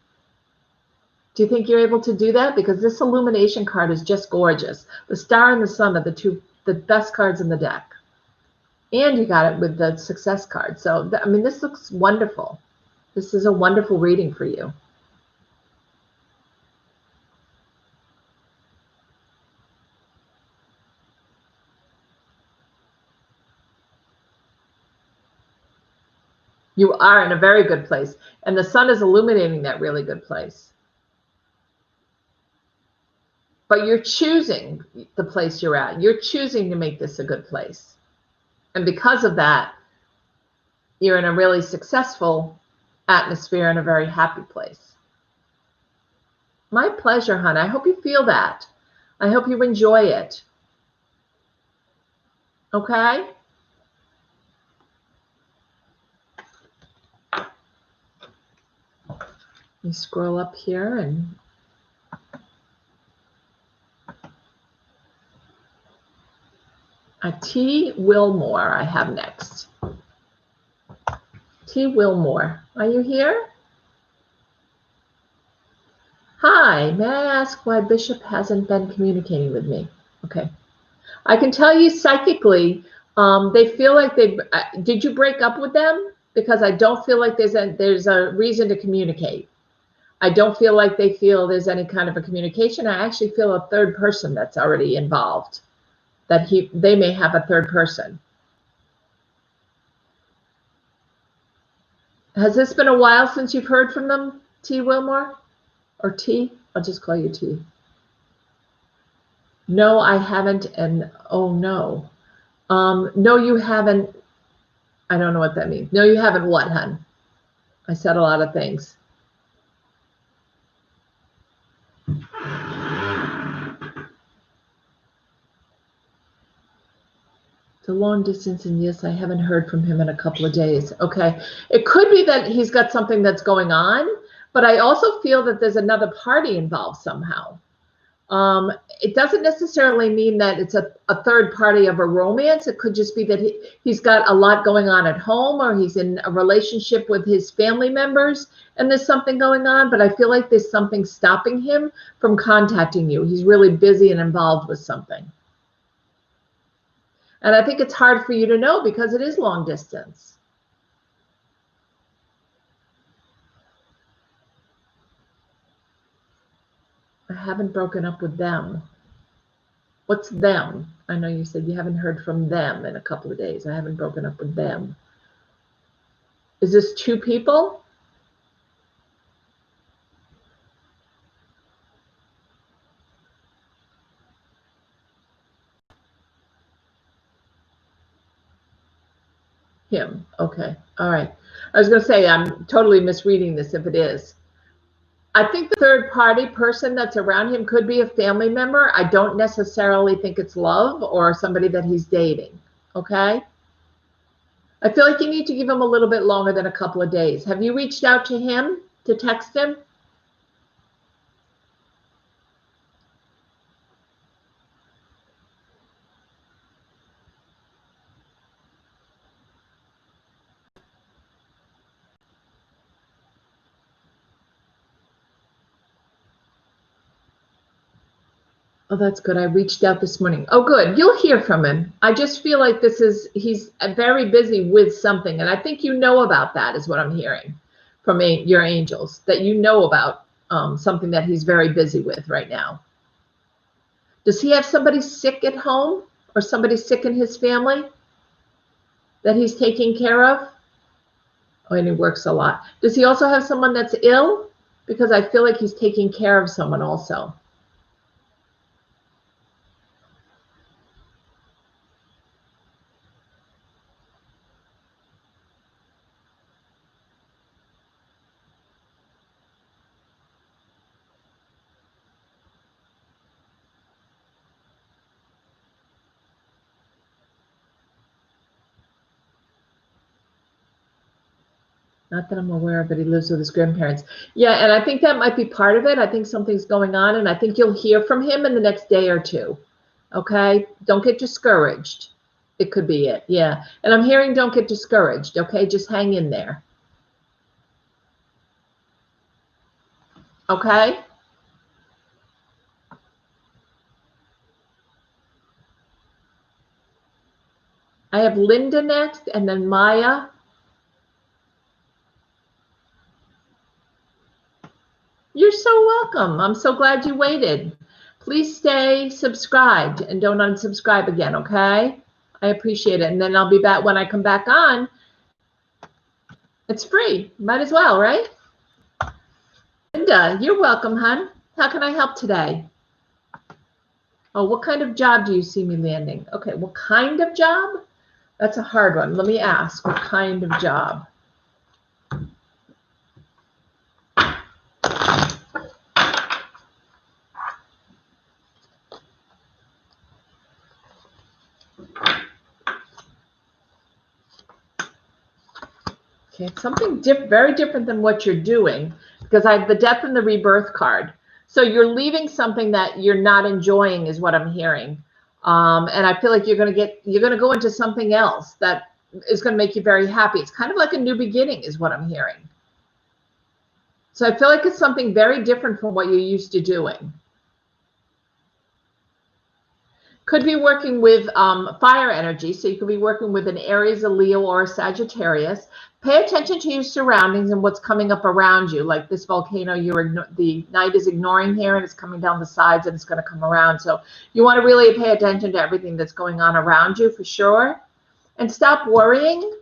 Do you think you're able to do that? Because this illumination card is just gorgeous. The star and the sun are the best cards in the deck. And you got it with the success card. So, I mean, this looks wonderful. This is a wonderful reading for you. You are in a very good place. And the sun is illuminating that really good place. But you're choosing the place you're at. You're choosing to make this a good place. And because of that, you're in a really successful atmosphere and a very happy place. My pleasure, hon. I hope you feel that. I hope you enjoy it. Okay? Let me scroll up here and T. Wilmore I have next. T. Wilmore, are you here? Hi, may I ask why Bishop hasn't been communicating with me? Okay. I can tell you psychically, they feel like did you break up with them? Because I don't feel like there's a reason to communicate. I don't feel like they feel there's any kind of a communication. I actually feel a third person that's already involved, that they may have a third person. Has this been a while since you've heard from them, T. Wilmore? Or T? I'll just call you T. No, I haven't, and oh no. No, you haven't. I don't know what that means. No, you haven't what, hun? I said a lot of things. The long distance, and yes, I haven't heard from him in a couple of days. Okay. It could be that he's got something that's going on, but I also feel that there's another party involved somehow. It doesn't necessarily mean that it's a third party of a romance. It could just be that he's got a lot going on at home, or he's in a relationship with his family members and there's something going on, but I feel like there's something stopping him from contacting you. He's really busy and involved with something. And I think it's hard for you to know because it is long distance. haven't broken up with them. What's them? I know you said you haven't heard from them in a couple of days. I haven't broken up with them. Is this two people? Him. Okay. All right. I was going to say, I'm totally misreading this if it is. I think the third party person that's around him could be a family member. I don't necessarily think it's love or somebody that he's dating. Okay. I feel like you need to give him a little bit longer than a couple of days. Have you reached out to him to text him? Oh, that's good. I reached out this morning. Oh, good. You'll hear from him. I just feel like he's very busy with something. And I think you know about that is what I'm hearing from your angels, that you know about something that he's very busy with right now. Does he have somebody sick at home or somebody sick in his family that he's taking care of? Oh, and he works a lot. Does he also have someone that's ill? Because I feel like he's taking care of someone also. Not that I'm aware of, but he lives with his grandparents. Yeah, and I think that might be part of it. I think something's going on, and I think you'll hear from him in the next day or two. Okay? Don't get discouraged. It could be it. Yeah. And I'm hearing don't get discouraged. Okay? Just hang in there. Okay? I have Linda next, and then Maya. You're so welcome. I'm so glad you waited. Please stay subscribed and don't unsubscribe again, okay? I appreciate it. And then I'll be back when I come back on. It's free. Might as well, right? Linda, you're welcome, hon. How can I help today? Oh, what kind of job do you see me landing? Okay, what kind of job? That's a hard one. Let me ask, what kind of job? Okay, it's something very different than what you're doing, because I have the death and the rebirth card. So you're leaving something that you're not enjoying is what I'm hearing. And I feel like you're going to go into something else that is going to make you very happy. It's kind of like a new beginning is what I'm hearing. So I feel like it's something very different from what you're used to doing. Could be working with fire energy. So you could be working with an Aries, a Leo, or a Sagittarius. Pay attention to your surroundings and what's coming up around you. Like this volcano, the night is ignoring here and it's coming down the sides and it's going to come around. So you want to really pay attention to everything that's going on around you for sure. And stop worrying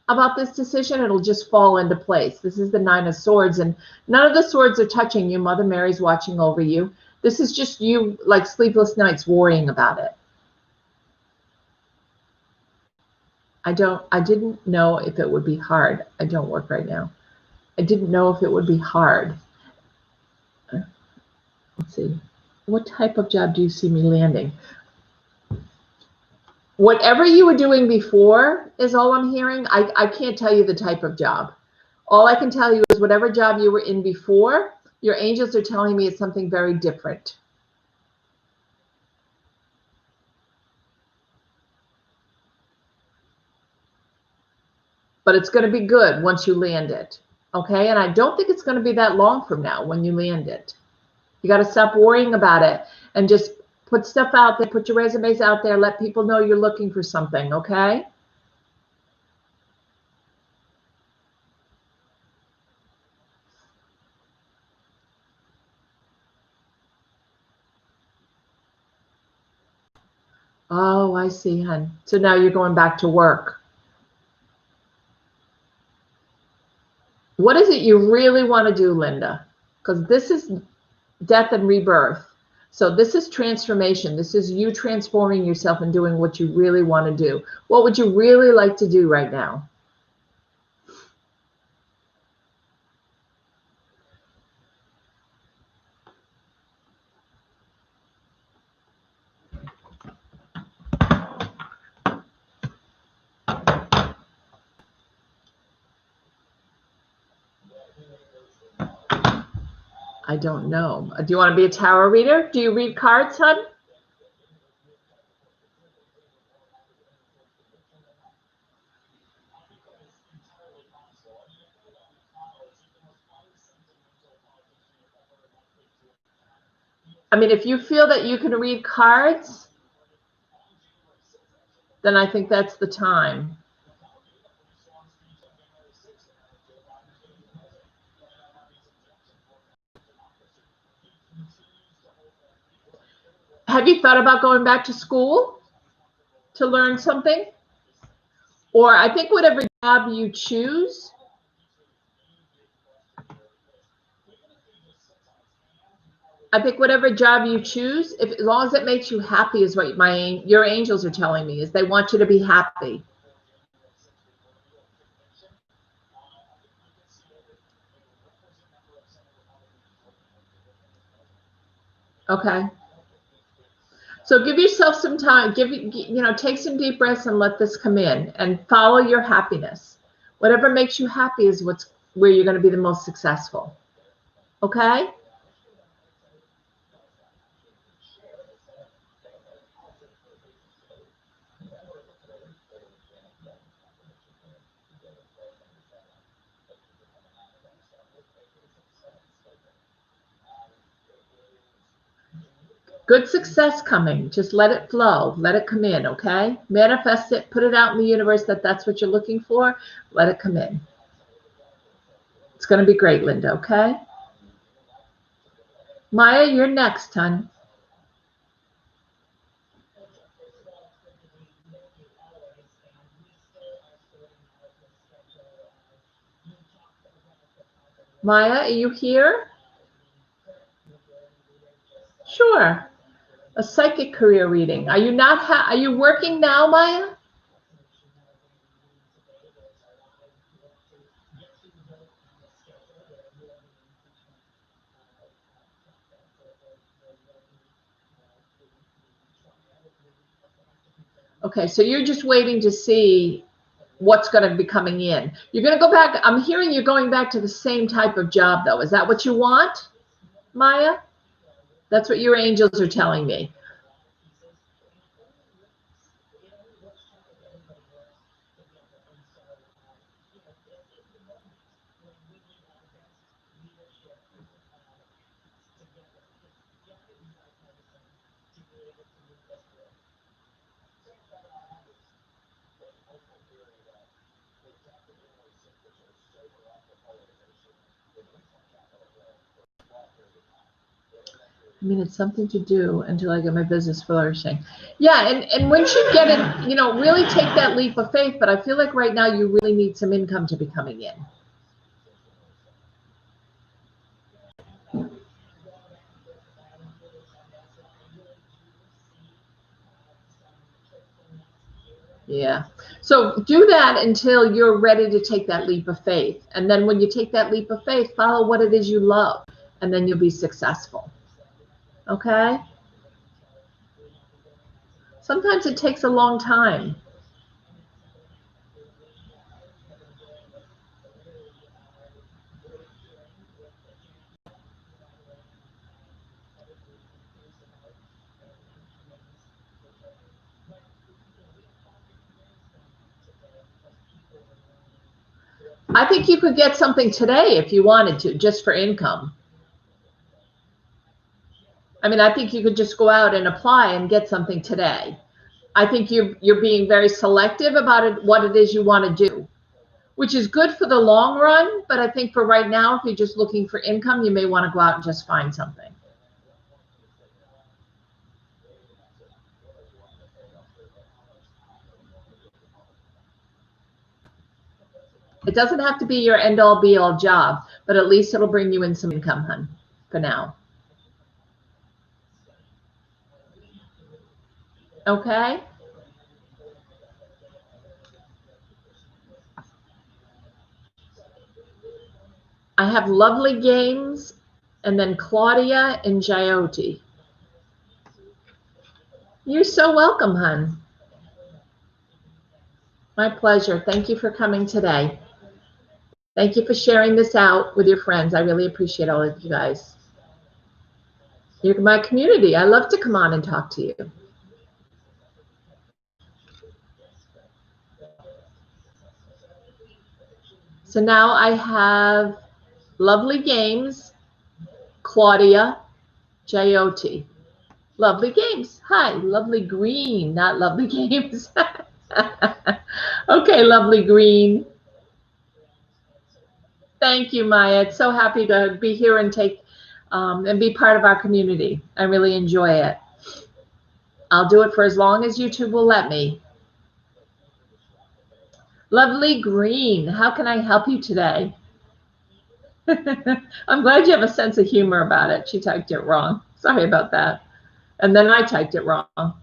about this decision. It'll just fall into place. This is the Nine of Swords, and none of the swords are touching you. Mother Mary's watching over you. This is just you, like sleepless nights, worrying about it. I didn't know if it would be hard. I don't work right now. I didn't know if it would be hard. Let's see. What type of job do you see me landing? Whatever you were doing before is all I'm hearing. I can't tell you the type of job. All I can tell you is whatever job you were in before, your angels are telling me it's something very different. But it's going to be good once you land it. Okay? And I don't think it's going to be that long from now when you land it. You got to stop worrying about it and just put stuff out there, put your resumes out there, let people know you're looking for something, okay? Oh, I see, hon. So now you're going back to work. What is it you really want to do, Linda? Because this is death and rebirth. So this is transformation. This is you transforming yourself and doing what you really want to do. What would you really like to do right now? I don't know. Do you want to be a tarot reader? Do you read cards, hon? I mean, if you feel that you can read cards, then I think that's the time. Have you thought about going back to school to learn something? Or I think whatever job you choose, if as long as it makes you happy, is what your angels are telling me, is they want you to be happy. Okay. So give yourself some time. Take some deep breaths and let this come in and follow your happiness. Whatever makes you happy is where you're going to be the most successful. Okay? Good success coming. Just let it flow. Let it come in, okay? Manifest it. Put it out in the universe that that's what you're looking for. Let it come in. It's going to be great, Linda, okay? Maya, you're next, hon. Maya, are you here? Sure. A psychic career reading. Are you not? Are you working now, Maya? Okay, so you're just waiting to see what's going to be coming in. You're going to go back. I'm hearing you're going back to the same type of job, though. Is that what you want, Maya? That's what your angels are telling me. I mean, it's something to do until I get my business flourishing. Yeah, and once you get it, really take that leap of faith. But I feel like right now you really need some income to be coming in. Yeah. So do that until you're ready to take that leap of faith. And then when you take that leap of faith, follow what it is you love, and then you'll be successful. Okay? Sometimes it takes a long time. I think you could get something today if you wanted to, just for income. I mean, I think you could just go out and apply and get something today. I think you're being very selective about it, what it is you want to do, which is good for the long run. But I think for right now, if you're just looking for income, you may want to go out and just find something. It doesn't have to be your end-all be-all job, but at least it'll bring you in some income, hun, for now. Okay? I have Lovely Games and then Claudia and Jyoti. You're so welcome, hun. My pleasure. Thank you for coming today. Thank you for sharing this out with your friends. I really appreciate all of you guys. You're my community. I love to come on and talk to you. So now I have Lovely Games, Claudia, Jyoti. Lovely Games. Hi, Lovely Green, not Lovely Games. Okay, Lovely Green. Thank you, Maya. It's so happy to be here and and be part of our community. I really enjoy it. I'll do it for as long as YouTube will let me. Lovely Green, how can I help you today? I'm glad you have a sense of humor about it. She typed it wrong. Sorry about that. And then I typed it wrong.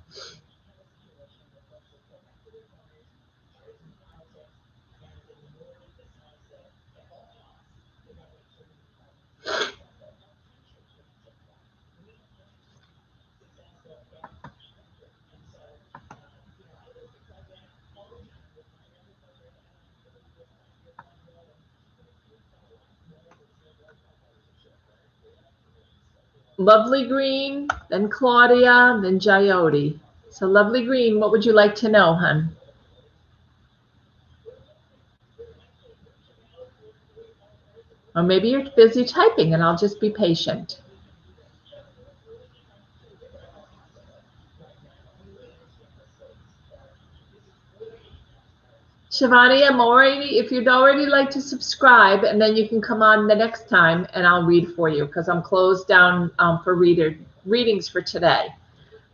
Lovely Green, then Claudia, then Jyoti. So Lovely Green, what would you like to know, hun? Or maybe you're busy typing and I'll just be patient. Shivani, if you'd already like to subscribe, and then you can come on the next time and I'll read for you because I'm closed down for readings for today.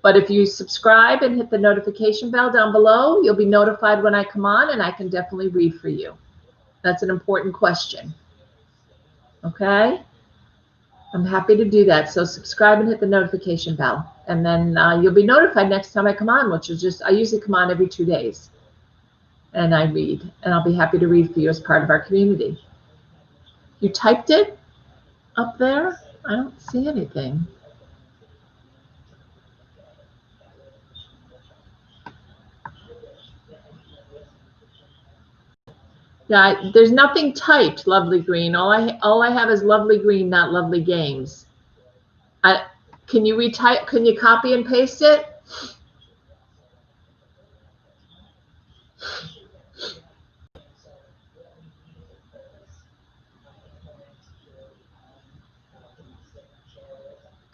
But if you subscribe and hit the notification bell down below, you'll be notified when I come on and I can definitely read for you. That's an important question. Okay? I'm happy to do that. So subscribe and hit the notification bell. And then you'll be notified next time I come on, which is I usually come on every 2 days. And I read. And I'll be happy to read for you as part of our community. You typed it up there? I don't see anything. Yeah, there's nothing typed, Lovely Green. All I have is Lovely Green, not Lovely Games. Can you retype? Can you copy and paste it?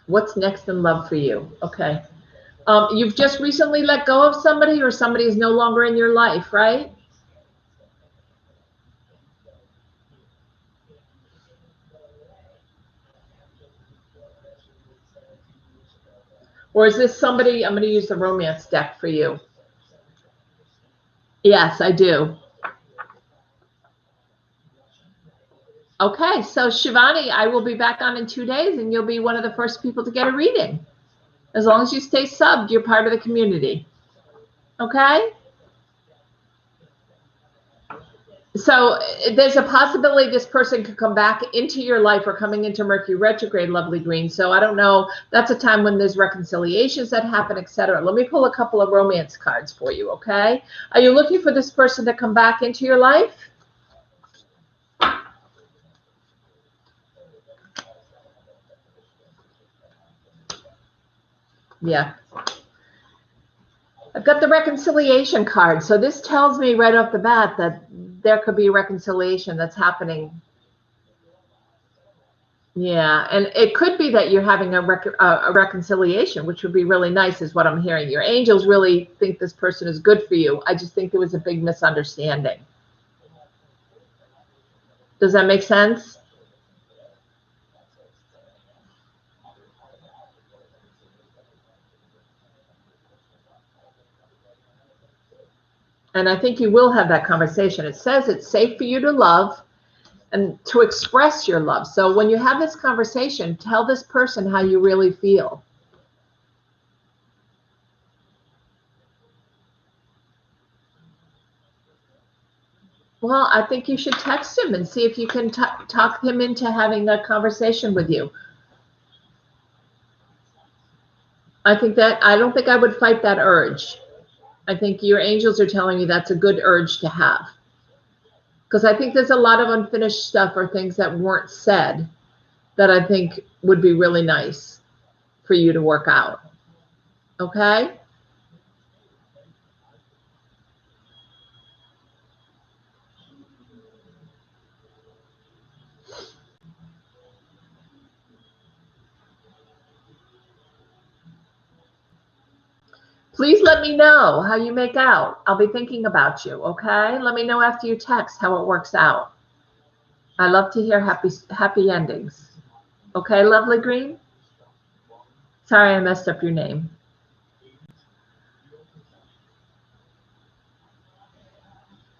What's next in love for you? Okay. You've just recently let go of somebody, or somebody is no longer in your life, right? Or is this somebody? I'm going to use the romance deck for you. Yes, I do. Okay, so Shivani, I will be back on in 2 days, and you'll be one of the first people to get a reading. As long as you stay subbed, you're part of the community. Okay? So there's a possibility this person could come back into your life or coming into Mercury retrograde, Lovely Green. So I don't know. That's a time when there's reconciliations that happen, etc. Let me pull a couple of romance cards for you, okay? Are you looking for this person to come back into your life? Yeah. I've got the reconciliation card. So this tells me right off the bat that there could be a reconciliation that's happening. Yeah, and it could be that you're having a reconciliation, which would be really nice, is what I'm hearing. Your angels really think this person is good for you. I just think there was a big misunderstanding. Does that make sense? And I think you will have that conversation. It says it's safe for you to love and to express your love. So when you have this conversation, tell this person how you really feel. Well, I think you should text him and see if you can talk him into having that conversation with you. I don't think I would fight that urge. I think your angels are telling you that's a good urge to have. Because I think there's a lot of unfinished stuff or things that weren't said that I think would be really nice for you to work out. Okay? Please let me know how you make out. I'll be thinking about you, okay? Let me know after you text how it works out. I love to hear happy endings. Okay, Lovely Green? Sorry I messed up your name.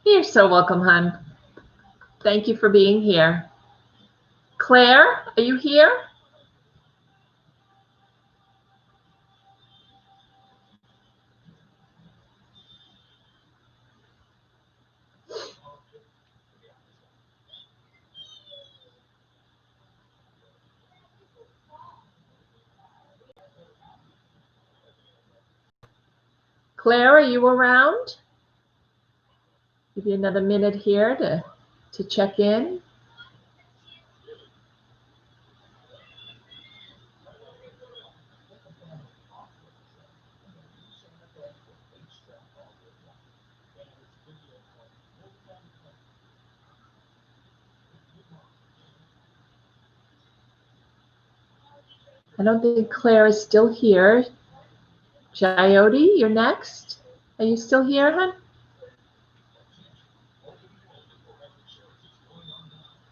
You're so welcome, hon. Thank you for being here. Claire, are you here? Claire, are you around? Give you another minute here to check in. I don't think Claire is still here. Jyoti, you're next. Are you still here, hon?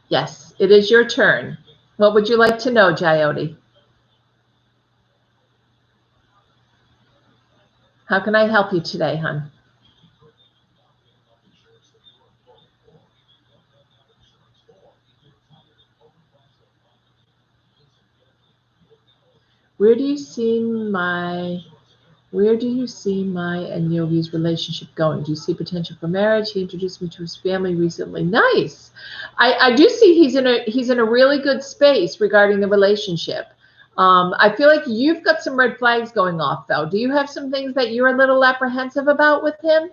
Yes, it is your turn. What would you like to know, Jyoti? How can I help you today, hon? Where do you see my and Yogi's relationship going? Do you see potential for marriage? He introduced me to his family recently. Nice. I do see he's in a really good space regarding the relationship. I feel like you've got some red flags going off, though. Do you have some things that you're a little apprehensive about with him?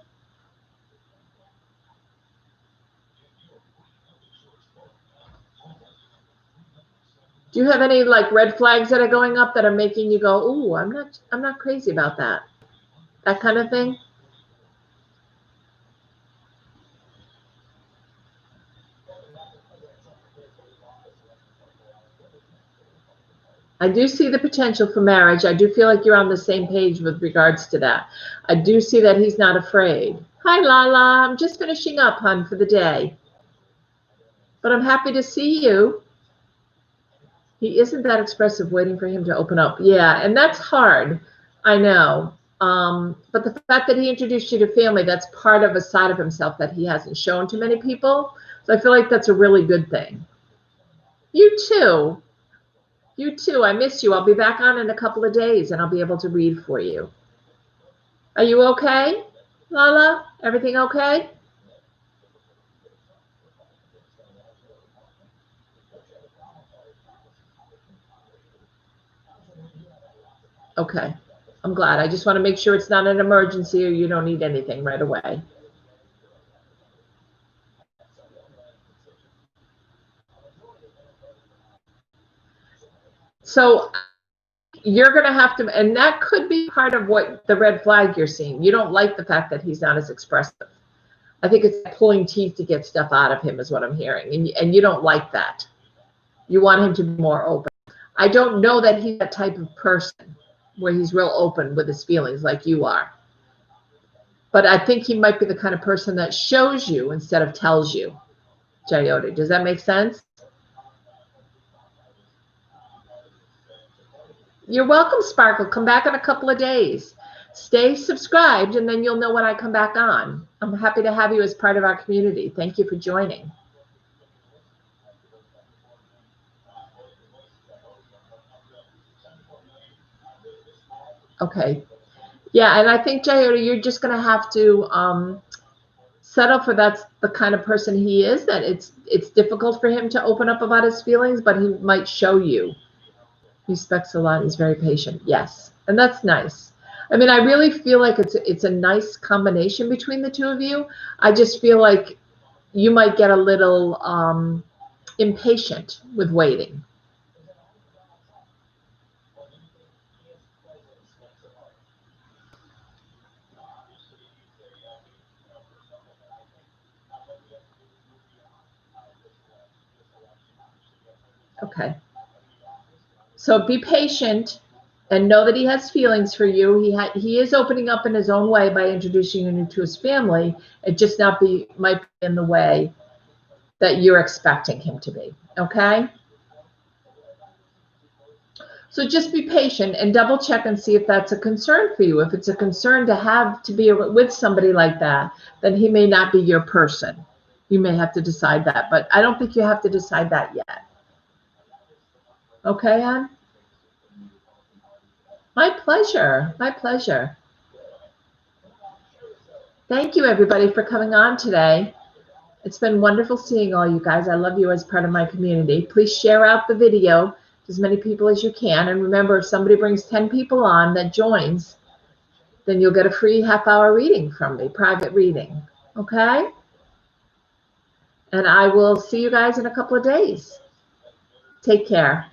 Do you have any like red flags that are going up that are making you go, "Ooh, I'm not crazy about that." That kind of thing? I do see the potential for marriage. I do feel like you're on the same page with regards to that. I do see that he's not afraid. Hi, Lala. I'm just finishing up, hon, for the day. But I'm happy to see you. He isn't that expressive, waiting for him to open up. Yeah, and that's hard. I know. But the fact that he introduced you to family, that's part of a side of himself that he hasn't shown to many people. So I feel like that's a really good thing. You too. You too. I miss you. I'll be back on in a couple of days and I'll be able to read for you. Are you okay, Lala? Everything okay? Okay. I'm glad. I just want to make sure it's not an emergency or you don't need anything right away. So you're going to have to, and that could be part of what the red flag you're seeing. You don't like the fact that he's not as expressive. I think it's pulling teeth to get stuff out of him is what I'm hearing. And you don't like that. You want him to be more open. I don't know that he's that type of person where he's real open with his feelings like you are. But I think he might be the kind of person that shows you instead of tells you, Jyoti. Does that make sense? You're welcome, Sparkle. Come back in a couple of days. stay subscribed, and then you'll know when I come back on. I'm happy to have you as part of our community. Thank you for joining. Okay. Yeah, and I think, Jayota, you're just going to have to settle for that's the kind of person he is, that it's difficult for him to open up about his feelings, but he might show you. He respects a lot. He's very patient. Yes, and that's nice. I mean, I really feel like it's a nice combination between the two of you. I just feel like you might get a little impatient with waiting. Okay. So be patient and know that he has feelings for you. He is opening up in his own way by introducing you to his family. It just might be in the way that you're expecting him to be. Okay? So just be patient and double check and see if that's a concern for you. If it's a concern to be with somebody like that, then he may not be your person. You may have to decide that, but I don't think you have to decide that yet. Okay, Ann? My pleasure. My pleasure. Thank you, everybody, for coming on today. It's been wonderful seeing all you guys. I love you as part of my community. Please share out the video to as many people as you can. And remember, if somebody brings 10 people on that joins, then you'll get a free half-hour reading from me, private reading. Okay? And I will see you guys in a couple of days. Take care.